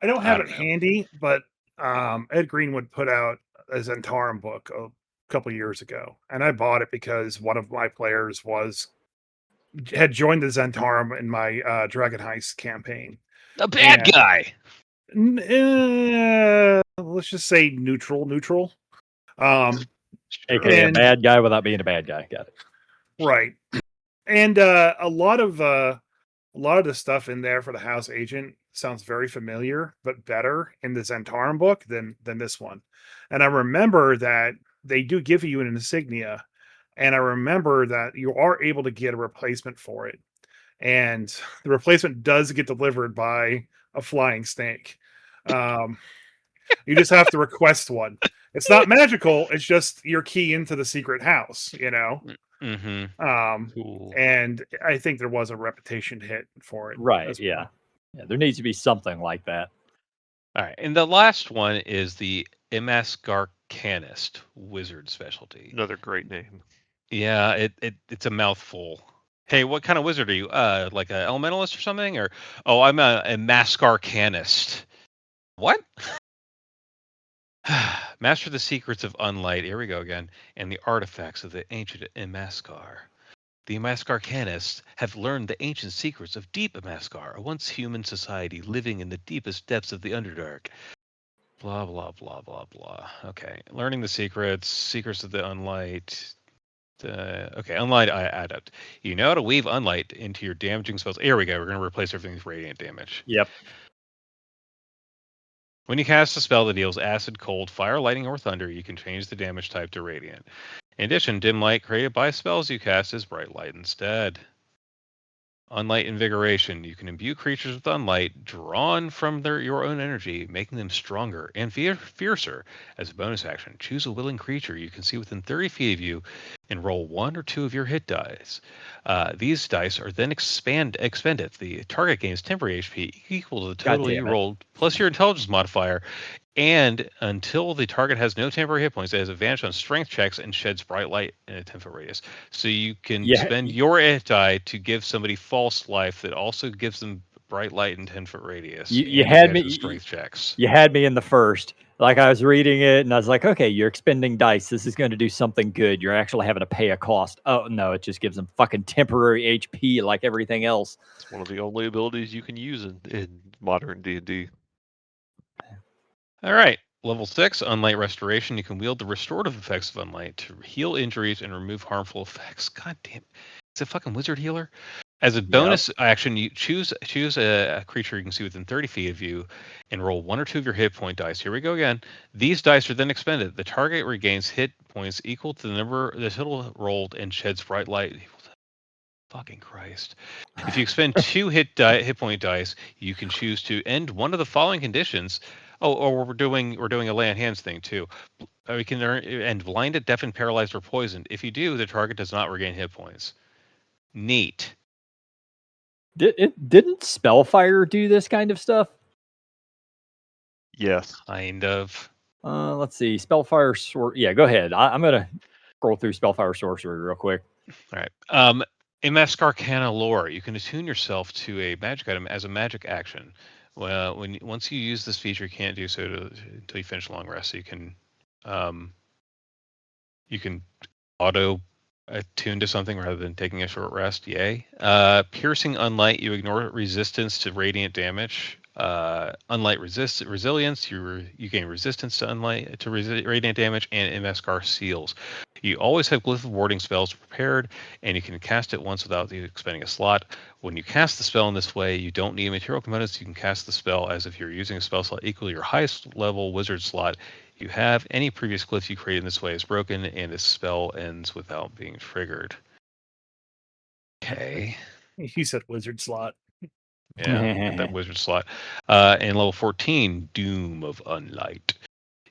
I don't have it handy, but Ed Greenwood put out a Zentarum book a couple years ago, and I bought it because one of my players had joined the Zentarum in my Dragon Heist campaign. A bad guy. Let's just say neutral. AKA a bad guy without being a bad guy. Got it. Right. And a lot of the stuff in there for the house agent sounds very familiar, but better in the Zentarum book than this one. And I remember that they do give you an insignia, and I remember that you are able to get a replacement for it. And the replacement does get delivered by a flying snake. You just have to request one. It's not magical. It's just your key into the secret house, Mm-hmm. Cool. And I think there was a reputation hit for it. Right. Yeah. Yeah. There needs to be something like that. All right. And the last one is the Imaskarcanist Wizard specialty. Another great name. Yeah, it's a mouthful. Hey, what kind of wizard are you? Like an elementalist or something? Or I'm a Imaskarcanist. What? Master the secrets of Unlight. Here we go again. And the artifacts of the ancient Imaskar. The Imaskarcanists have learned the ancient secrets of Deep Imaskar, a once human society living in the deepest depths of the Underdark. Blah, blah, blah, blah, blah. Okay. Learning the secrets of the Unlight. Okay, Unlight Adept. You know how to weave Unlight into your damaging spells. Here we go. We're going to replace everything with radiant damage. Yep. When you cast a spell that deals acid, cold, fire, lightning, or thunder, you can change the damage type to radiant. In addition, dim light created by spells you cast is bright light instead. Unlight Invigoration. You can imbue creatures with Unlight drawn from your own energy, making them stronger and fiercer. As a bonus action, choose a willing creature you can see within 30 feet of you and roll 1 or 2 of your hit dice. These dice are then expended. The target gains temporary HP equal to the total you rolled, plus your intelligence modifier, And until the target has no temporary hit points, it has advantage on strength checks and sheds bright light in a 10-foot radius. So you can spend your hit die to give somebody false life that also gives them bright light in 10-foot radius. You and had advantage me. on strength checks. You had me in the first. Like I was reading it, and I was like, okay, you're expending dice. This is going to do something good. You're actually having to pay a cost. Oh no, it just gives them fucking temporary HP like everything else. It's one of the only abilities you can use in modern D&D. All right. Level 6, Unlight Restoration. You can wield the restorative effects of Unlight to heal injuries and remove harmful effects. God damn. It's a fucking wizard healer. As a bonus action, you choose a creature you can see within 30 feet of you and roll 1 or 2 of your hit point dice. Here we go again. These dice are then expended. The target regains hit points equal to the number the total rolled and sheds bright light. Fucking Christ. If you expend 2 hit point dice, you can choose to end one of the following conditions. Oh, or we're doing a lay on hands thing too. We can end blinded, deafened, paralyzed, or poisoned. If you do, the target does not regain hit points. Neat. Didn't Spellfire do this kind of stuff? Yes. Kind of. Let's see. Spellfire yeah, go ahead. I'm gonna scroll through Spellfire Sorcery real quick. All right. Imaskarcanist lore. You can attune yourself to a magic item as a magic action. Well, once you use this feature, you can't do so until you finish a long rest. So you can auto attune to something rather than taking a short rest. Yay. Piercing Unlight. You ignore resistance to radiant damage. Unlight resilience. You gain resistance to unlight to radiant damage, and MSCAR seals. You always have glyph of warding spells prepared, and you can cast it once without expending a slot. When you cast the spell in this way, you don't need material components. You can cast the spell as if you're using a spell slot equal to your highest level wizard slot you have. Any previous glyph you create in this way is broken, and this spell ends without being triggered. Okay. He said wizard slot. Yeah, that wizard slot. And level 14, Doom of Unlight.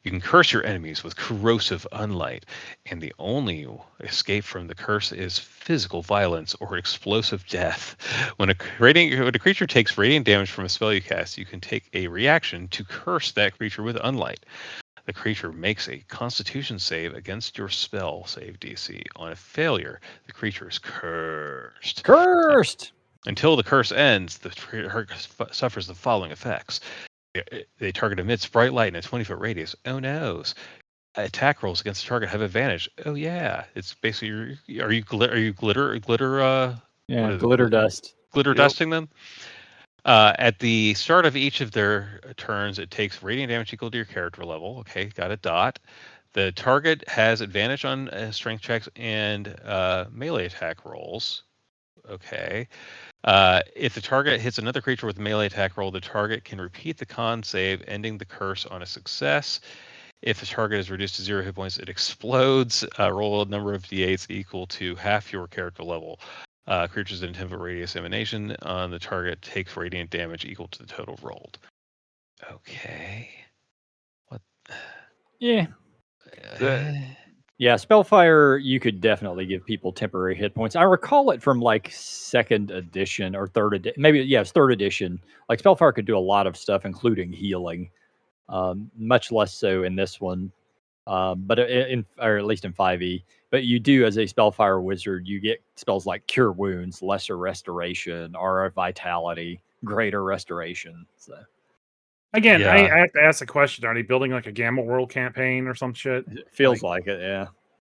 You can curse your enemies with corrosive unlight, and the only escape from the curse is physical violence or explosive death. When a creature takes radiant damage from a spell you cast, you can take a reaction to curse that creature with unlight. The creature makes a Constitution save against your spell save DC. On a failure, the creature is cursed. Cursed! Until the curse ends, the creature suffers the following effects. The target emits bright light in a 20-foot radius. Oh no. Attack rolls against the target have advantage. Oh yeah. It's basically are you glitter glitter dust. Glitter dusting them? At the start of each of their turns, it takes radiant damage equal to your character level. Okay, got a dot. The target has advantage on strength checks and melee attack rolls. Okay. If the target hits another creature with a melee attack roll, the target can repeat the con save, ending the curse on a success. If the target is reduced to 0 hit points, it explodes. Roll a number of d8s equal to half your character level. Creatures in 10-foot radius emanation on the target takes radiant damage equal to the total rolled. Okay. What? Yeah. Yeah, Spellfire, you could definitely give people temporary hit points. I recall it from like 2nd edition or 3rd edition. Maybe, yeah, it's 3rd edition. Like Spellfire could do a lot of stuff, including healing. Much less so in this one, but or at least in 5e. But you do, as a Spellfire wizard, you get spells like Cure Wounds, Lesser Restoration, Aura Vitality, Greater Restoration. So Again, Yeah. I have to ask the question: are they building like a Gamma World campaign or some shit? it feels like it, yeah.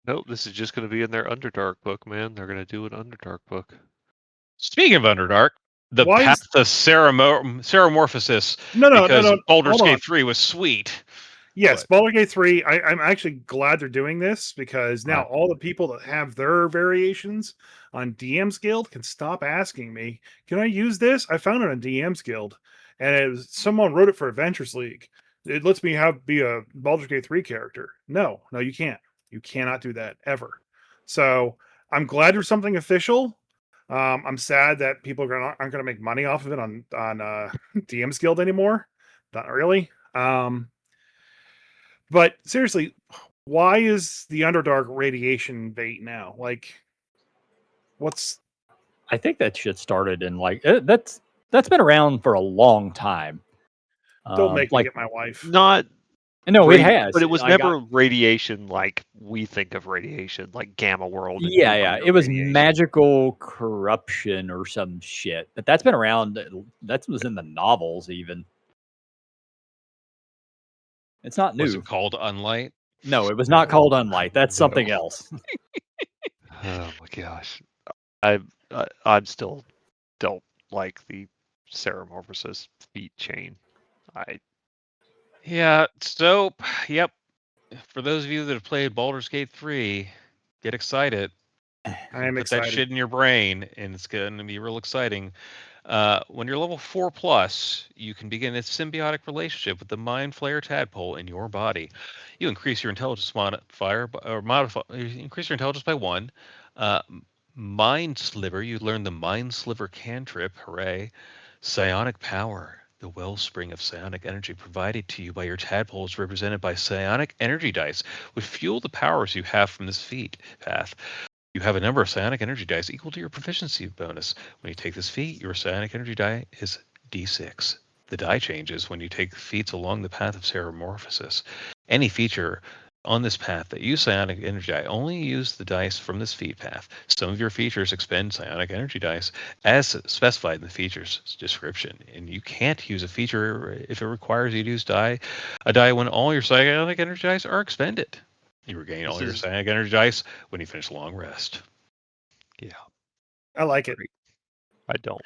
Nope, this is just going to be in their Underdark book, man. They're going to do an Underdark book. Speaking of Underdark, the Why is- path to Ceramorphosis No, because Baldur's hold on. Gate 3 was sweet. Yes, Baldur's Gate 3. I'm actually glad they're doing this because now Right. all the people that have their variations on DM's Guild can stop asking me, "Can I use this?" I found it on DM's Guild, and someone wrote it for Adventures League. It lets me be a Baldur's Gate 3 character. No, you can't. You cannot do that ever. So I'm glad there's something official. I'm sad that people aren't going to make money off of it on DM's Guild anymore. Not really. But seriously, why is the Underdark radiation bait now? Like, what's? I think that shit started in like that's been around for a long time. Don't make me like get my wife. Not No, it has. But it was I never radiation like we think of radiation, like gamma world. And Yeah. It was radiation. magical corruption or some shit. But that's been around. That was in the novels even. It's not new. Was it called Unlight? No, it was not called Unlight. That's something No. else. Oh my gosh, I'm still don't like the Ceramorphosis feet chain. Yeah. So, yep. For those of you that have played Baldur's Gate 3, get excited. I am Put excited. that shit in your brain, and it's going to be real exciting. When you're level 4+, you can begin a symbiotic relationship with the Mind Flayer tadpole in your body. You increase your intelligence modifier, increase your intelligence by 1. Mind Sliver, you learn the Mind Sliver cantrip, hooray. Psionic power, the wellspring of psionic energy provided to you by your tadpole is represented by psionic energy dice, which fuel the powers you have from this feat path. You have a number of psionic energy dice equal to your proficiency bonus. When you take this feat, your psionic energy die is D6. The die changes when you take feats along the path of Ceramorphosis. Any feature on this path that use psionic energy die only use the dice from this feat path. Some of your features expend psionic energy dice as specified in the feature's description, and you can't use a feature if it requires you to use a die when all your psionic energy dice are expended. You regain all your psionic energy dice when you finish a long rest. Yeah, I like it. I don't.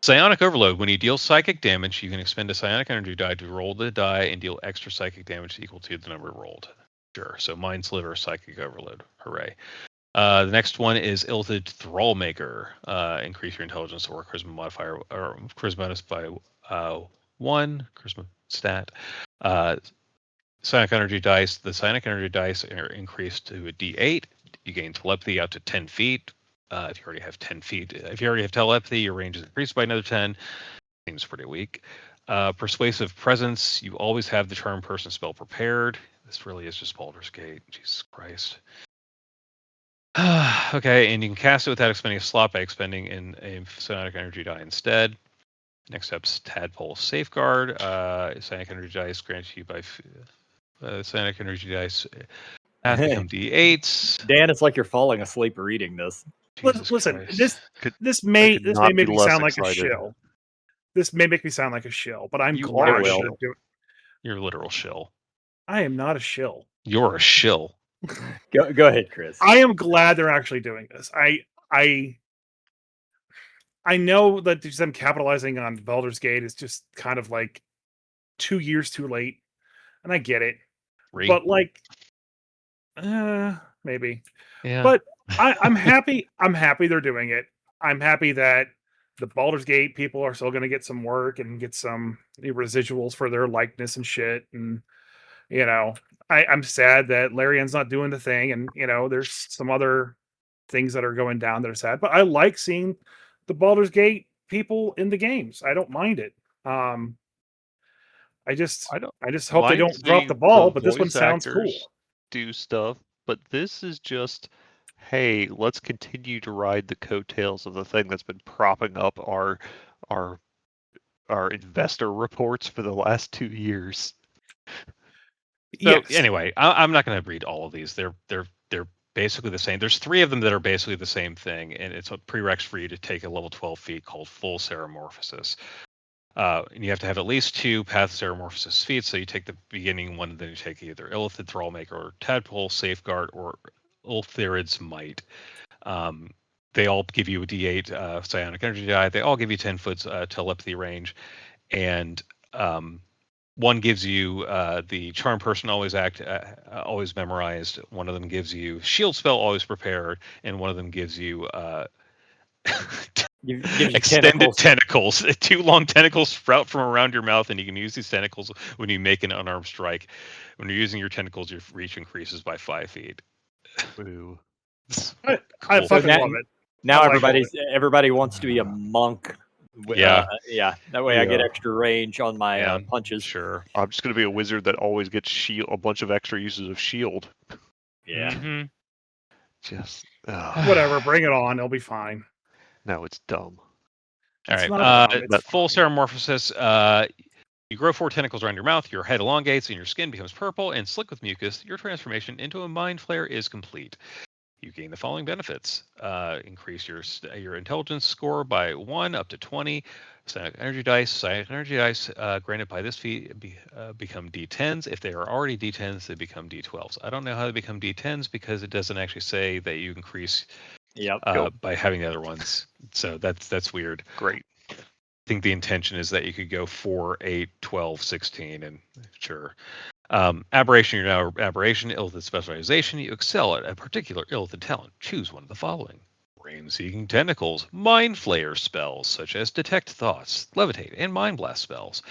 Psionic Overload. When you deal psychic damage, you can expend a psionic energy die to roll the die and deal extra psychic damage equal to the number rolled. Sure. So Mind Sliver, Psychic Overload. Hooray. The next one is Illithid Thrallmaker. Increase your intelligence or charisma modifier or charisma bonus by 1. Charisma stat. Psionic energy dice. The psionic energy dice are increased to a D8. You gain telepathy out to 10 feet. If you already have 10 feet, if you already have telepathy, your range is increased by another 10. Seems pretty weak. Persuasive presence. You always have the charm person spell prepared. This really is just Baldur's Gate. Jesus Christ. Okay, and you can cast it without expending a slot by expending in a psionic energy die instead. Next up's Tadpole Safeguard. Psionic energy dice granted to you by psionic energy dice have become D8s. Dan, it's like you're falling asleep reading this. Listen, Christ. this may not make be me less sound like excited. a shill. This may make me sound like a shill, but I'm You glad are a they're shill. You're a literal shill. I am not a shill. You're a shill. Go ahead, Chris. I am glad they're actually doing this. I know that just them capitalizing on Baldur's Gate is just kind of like 2 years too late, and I get it. But like, maybe. Yeah. But I'm happy. I'm happy they're doing it. I'm happy that the Baldur's Gate people are still going to get some work and get some residuals for their likeness and shit. And I'm sad that Larian's not doing the thing, and there's some other things that are going down that are sad. But I like seeing the Baldur's Gate people in the games. I don't mind it. I just hope they mind don't drop seeing the ball. the But this one voice sounds cool. actors do stuff, but this is just, hey, let's continue to ride the coattails of the thing that's been propping up our investor reports for the last 2 years. So Yes. anyway, I'm not going to read all of these. They're basically the same. There's 3 of them that are basically the same thing, and it's a prereq for you to take a level 12 feat called Full Ceramorphosis. And you have to have at least 2 Path of Ceramorphosis feats. So you take the beginning one, and then you take either Illithid Thrallmaker or Tadpole Safeguard or Ulthirid's Might. They all give you a D8 psionic energy die. They all give you 10 foot telepathy range, and one gives you the charm person always always memorized. One of them gives you shield spell always prepared, and one of them gives you Gives you extended tentacles. 2 long tentacles sprout from around your mouth, and you can use these tentacles when you make an unarmed strike. When you're using your tentacles, your reach increases by 5 feet. Ooh. I Cool. fucking love it. Now I like everybody wants to be a monk. Yeah. That way I get Yeah. extra range on my punches. Sure. I'm just going to be a wizard that always gets a bunch of extra uses of shield. Yeah. Mm-hmm. Just Whatever, bring it on. It'll be fine. No, it's dumb. All It's right. not dumb, it's Full Ceramorphosis. You grow 4 tentacles around your mouth, your head elongates, and your skin becomes purple and slick with mucus. Your transformation into a mind flayer is complete. You gain the following benefits: increase your intelligence score by 1 up to 20. Psionic energy dice. Granted by this feat become D10s. If they are already D10s, they become D12s. I don't know how they become D10s because it doesn't actually say that you increase by having the other ones. So that's weird. Great. I think the intention is that you could go 4, 8, 12, 16, and sure. Aberration, you're now aberration, illithid specialization. You excel at a particular illithid talent. Choose one of the following: brain-seeking tentacles, mind flayer spells such as detect thoughts, levitate, and mind blast spells.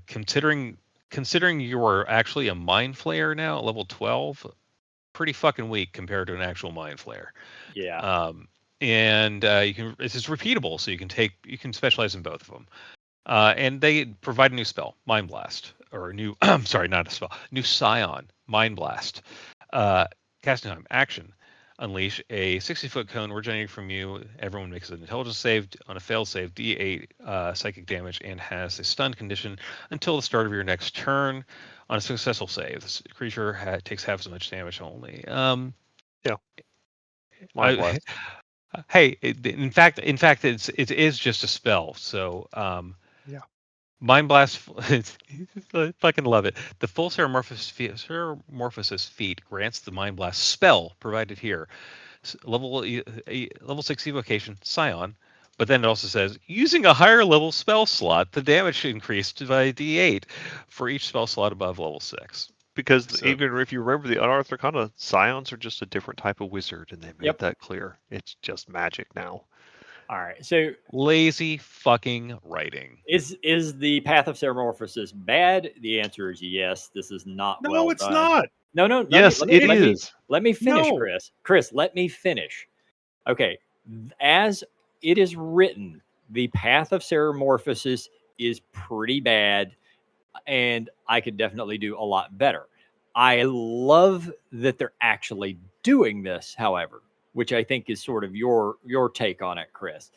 Considering you are actually a mind flayer now at level 12, pretty fucking weak compared to an actual mind flayer. Yeah. And you can, this is repeatable, so you can specialize in both of them. And they provide a new spell, Mind Blast, or a new, sorry, not a spell, new Scion, Mind Blast. Casting time, action. Unleash a 60-foot cone originating from you. Everyone makes an intelligence save. On a failed save, D8 psychic damage and has a stunned condition until the start of your next turn. On a successful save, this creature takes half as much damage only. Yeah. Mind Blast. Hey, in fact, it is just a spell. So, yeah. Mind Blast, I fucking love it. The full Ceramorphosis feat grants the Mind Blast spell provided here. Level 6 evocation, Scion. But then it also says, using a higher level spell slot, the damage increased by D8 for each spell slot above level 6. Because even if you remember the Unearthed Arcana, Scions are just a different type of wizard, and they made that clear. It's just magic now. All right, so lazy fucking writing. Is the Path of Ceramorphosis bad? The answer is yes. This is not well done. No, it's not. No. Yes, it is. Let me finish, No. Chris. Chris, let me finish. Okay, as it is written, the Path of Ceramorphosis is pretty bad, and I could definitely do a lot better. I love that they're actually doing this, however, which I think is sort of your take on it, Chris.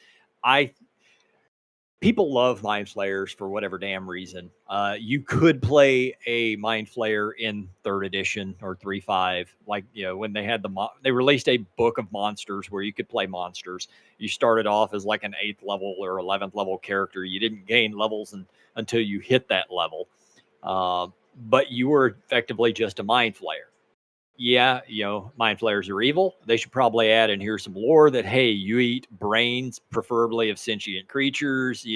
People love mind flayers for whatever damn reason. You could play a mind flayer in 3rd edition or 3.5, like when they had they released a book of monsters where you could play monsters. You started off as like an 8th level or 11th level character. You didn't gain levels until you hit that level, but you were effectively just a mind flayer. Yeah, mind flayers are evil. They should probably add in here some lore that, hey, you eat brains, preferably of sentient creatures,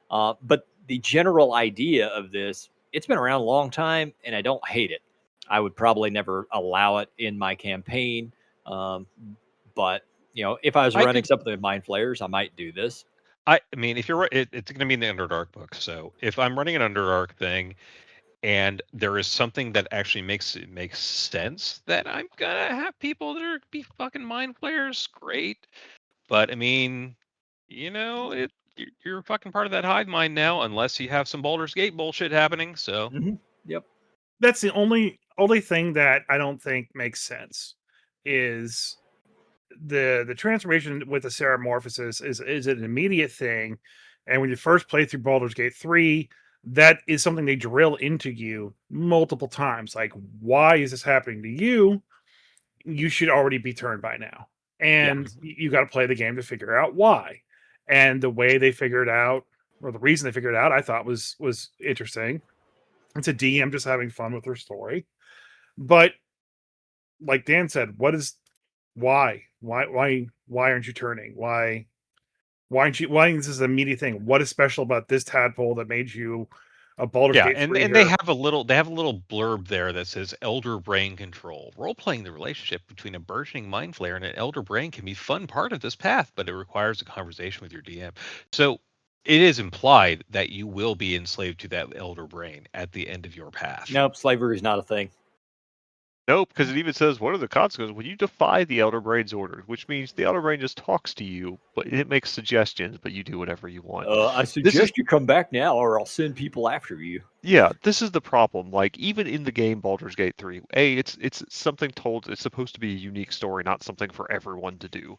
But the general idea of this, it's been around a long time, and I don't hate it. I would probably never allow it in my campaign. But, if I was running something with mind flayers, I might do this. I mean, if you're it's going to be in the Underdark book. So if I'm running an Underdark thing, and there is something that actually makes sense, that I'm gonna have people that are be fucking mind flayers, great. But I mean, you're fucking part of that hive mind now, unless you have some Baldur's Gate bullshit happening. So, Yep. That's the only thing that I don't think makes sense is the transformation with the Ceramorphosis is an immediate thing, and when you first play through Baldur's Gate 3, that is something they drill into you multiple times. Like, why is this happening to you? You should already be turned by now. And you got to play the game to figure out why. And the way they figured out, or the reason they figured it out, I thought was interesting. It's a DM just having fun with their story. But like Dan said, why aren't you turning? Why this is an immediate thing? What is special about this tadpole that made you a Baldur's Gate 3 and they have a little blurb there that says elder brain control. Role playing the relationship between a burgeoning mind flayer and an elder brain can be a fun part of this path, but it requires a conversation with your DM. So it is implied that you will be enslaved to that elder brain at the end of your path. Nope, slavery is not a thing. Nope, because it even says, what are the consequences when you defy the Elder Brain's orders? Which means the Elder Brain just talks to you, but it makes suggestions, but you do whatever you want. I suggest you come back now, or I'll send people after you. Yeah, this is the problem. Like, even in the game Baldur's Gate 3, it's something told. It's supposed to be a unique story, not something for everyone to do.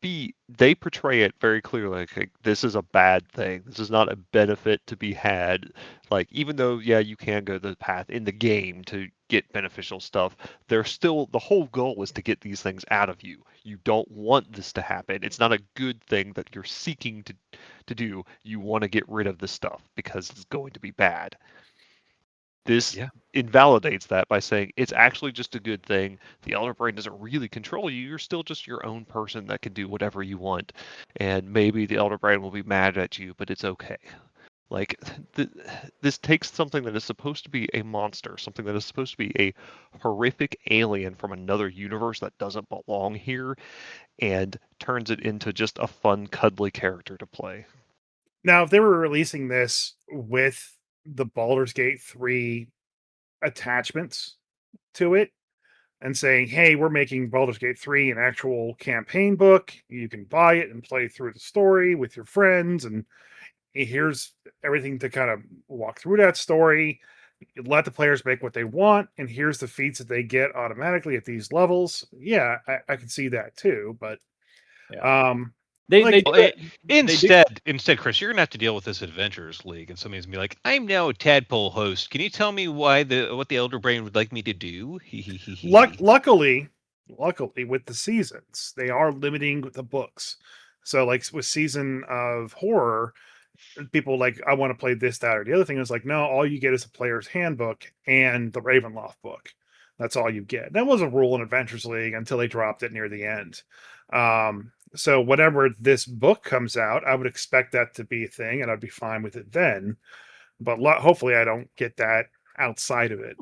B, they portray it very clearly. Like, this is a bad thing. This is not a benefit to be had. Like, even though, yeah, you can go the path in the game to get beneficial stuff, there's still the whole goal is to get these things out of you. You don't want this to happen. It's not a good thing that you're seeking to do. You want to get rid of the stuff because it's going to be bad. This Yeah. invalidates that by saying it's actually just a good thing. The Elder Brain doesn't really control you. You're still just your own person that can do whatever you want. And maybe the Elder Brain will be mad at you, but it's okay. Like, this takes something that is supposed to be a monster, something that is supposed to be a horrific alien from another universe that doesn't belong here, and turns it into just a fun, cuddly character to play. Now, if they were releasing this with the Baldur's Gate 3 attachments to it and saying, hey, we're making Baldur's Gate 3 an actual campaign book, you can buy it and play through the story with your friends, and here's everything to kind of walk through that story. Let the players make what they want, and here's the feats that they get automatically at these levels. Yeah, I can see that too, but They like, do Well, it. They do. instead, Chris, you're gonna have to deal with this Adventurers League, and somebody's gonna be like, "I'm now a tadpole host. Can you tell me what the Elder Brain would like me to do?" luckily with the seasons, they are limiting the books. So like with season of horror, people like, I want to play this, that, or the other thing. Is like, no, all you get is a player's handbook and the Ravenloft book. That's all you get. That was a rule in Adventures League until they dropped it near the end. So whenever this book comes out, I would expect that to be a thing, and I'd be fine with it then. But hopefully, I don't get that outside of it.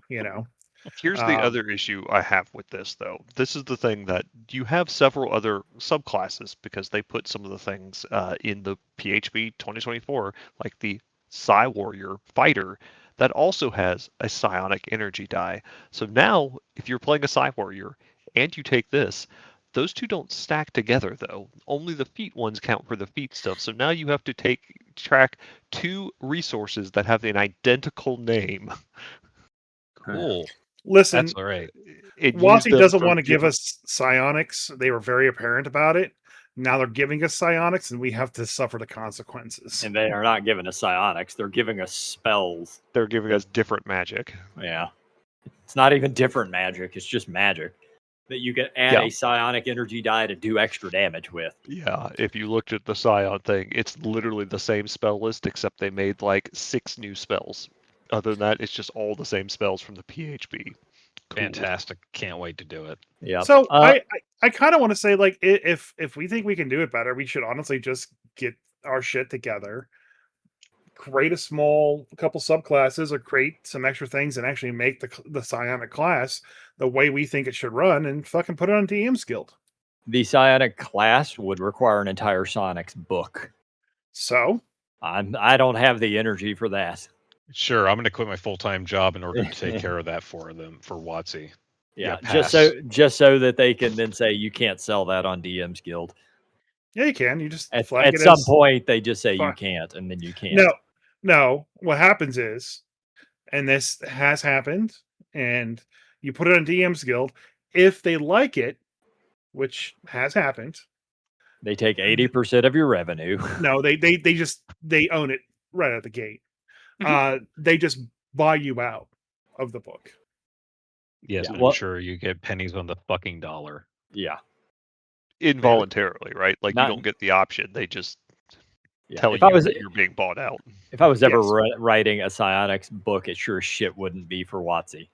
Here's the other issue I have with this, though. This is the thing that you have several other subclasses because they put some of the things in the PHB 2024, like the Psi Warrior Fighter, that also has a psionic energy die. So now, if you're playing a Psi Warrior and you take this, those two don't stack together, though. Only the feat ones count for the feat stuff. So now you have to track two resources that have an identical name. Cool. Listen, That's all right. And use WotC them doesn't for want to give different. us psionics. They were very apparent about it. Now they're giving us psionics, and we have to suffer the consequences. And they are not giving us psionics. They're giving us spells. They're giving us different magic. Yeah. It's not even different magic. It's just magic that you can add a psionic energy die to do extra damage with. Yeah, if you looked at the Scion thing, it's literally the same spell list, except they made like 6 new spells. Other than that, it's just all the same spells from the PHB. Cool. Fantastic. Can't wait to do it. Yeah. So I kind of want to say, like, if we think we can do it better, we should honestly just get our shit together, create a couple subclasses, or create some extra things, and actually make the psionic class the way we think it should run, and fucking put it on DM's Guild. The psionic class would require an entire psionics book. So I don't have the energy for that. Sure, I'm going to quit my full-time job in order to take care of that for them, for WotC. Yeah, pass. just so that they can then say you can't sell that on DM's Guild. yeah, you can. You just At flag it some as point, they just say you fine. can't, and then you can't. No. What happens is, and this has happened, and you put it on DM's Guild. If they like it, which has happened, They take 80% of your revenue. no, they own it right out the gate. They just buy you out of the book. Yes, Yeah, I'm well- sure you get pennies on the fucking dollar. Yeah. Involuntarily, right? Like, Not- you don't get the option. They just Yeah. tell If you I was that you're being bought out. if I was ever Yes. writing a psionics book, it sure as shit wouldn't be for WotC.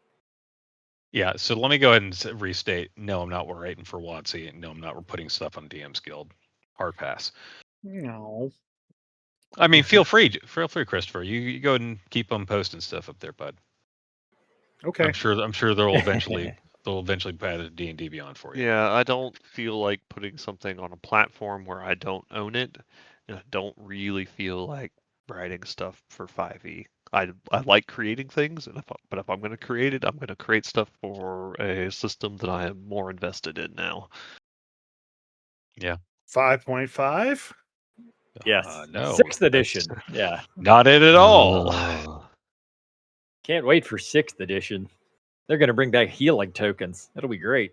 Yeah, so let me go ahead and restate. No, I'm not writing for WotC. No, I'm not. We're putting stuff on DM's Guild. Hard pass. No. I mean, feel free, Christopher. You go ahead and keep on posting stuff up there, bud. Okay. I'm sure they'll eventually add a D&D Beyond for you. Yeah, I don't feel like putting something on a platform where I don't own it. And I don't really feel like writing stuff for 5e. I like creating things, but if I'm going to create it, I'm going to create stuff for a system that I am more invested in now. 5.5. Yes. No. 6th edition. Yeah. Not it at all. Can't wait for 6th edition. They're going to bring back healing tokens. That'll be great.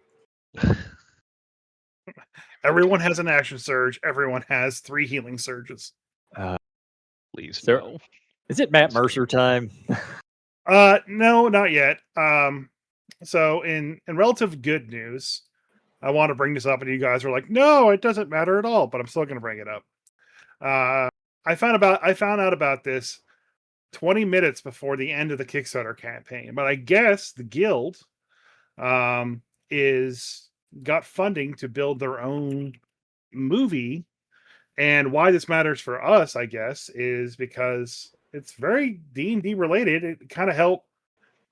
Everyone has an action surge. Everyone has 3 healing surges. Please So- no. Is it Matt That's Mercer time? No, not yet. So in relative good news, I want to bring this up, and you guys are like, "No, it doesn't matter at all." But I'm still going to bring it up. I found out about this 20 minutes before the end of the Kickstarter campaign. But I guess the guild is got funding to build their own movie. And why this matters for us, I guess, is because it's very D&D related. It kind of helped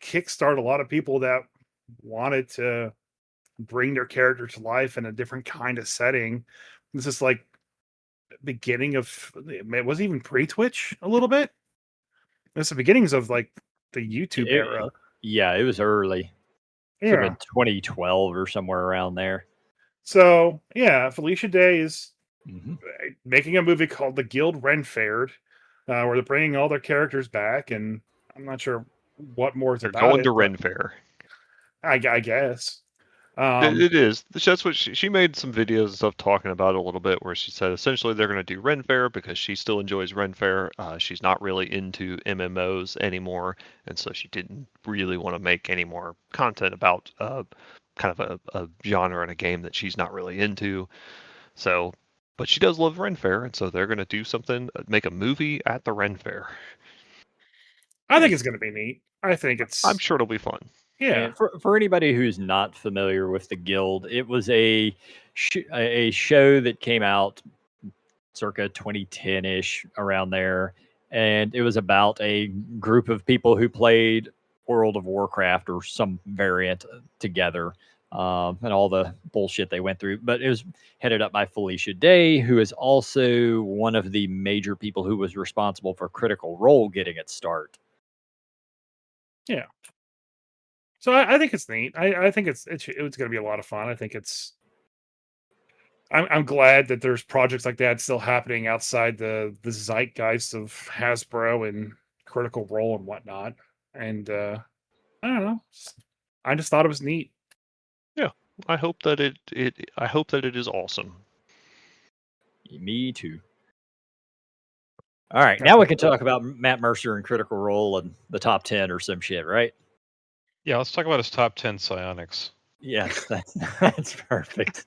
kickstart a lot of people that wanted to bring their character to life in a different kind of setting. This is like beginning of, it was even pre-Twitch a little bit. It's the beginnings of like the YouTube era. Yeah, it was early. Should have Yeah. been 2012 or somewhere around there. So yeah, Felicia Day is Mhm. making a movie called The Guild Ren Fared, where they're bringing all their characters back, and I'm not sure what more is They're about going it. to but Ren Fair. I guess. It is. That's what she made some videos and stuff talking about it a little bit, where she said essentially they're going to do Ren Fair because she still enjoys Ren Fair. She's not really into MMOs anymore, and so she didn't really want to make any more content about kind of a genre in a game that she's not really into. So, but she does love Ren Fair, and so they're going to do something, make a movie at the Ren Fair. I think it's going to be neat. I think it's. I'm sure it'll be fun. Yeah. And for anybody who's not familiar with the guild, it was a show that came out circa 2010-ish, around there, and it was about a group of people who played World of Warcraft or some variant together, and all the bullshit they went through. But it was headed up by Felicia Day, who is also one of the major people who was responsible for Critical Role getting its start. So I think it's neat. I think it's going to be a lot of fun. I think it's. I'm glad that there's projects like that still happening outside the zeitgeist of Hasbro and Critical Role and whatnot. And I don't know. I just thought it was neat. I hope that I hope that it is awesome. Me too. All right, now we can talk about Matt Mercer and Critical Role and the top 10 or some shit, right? Yeah, let's talk about his top 10 psionics. Yes, that's perfect.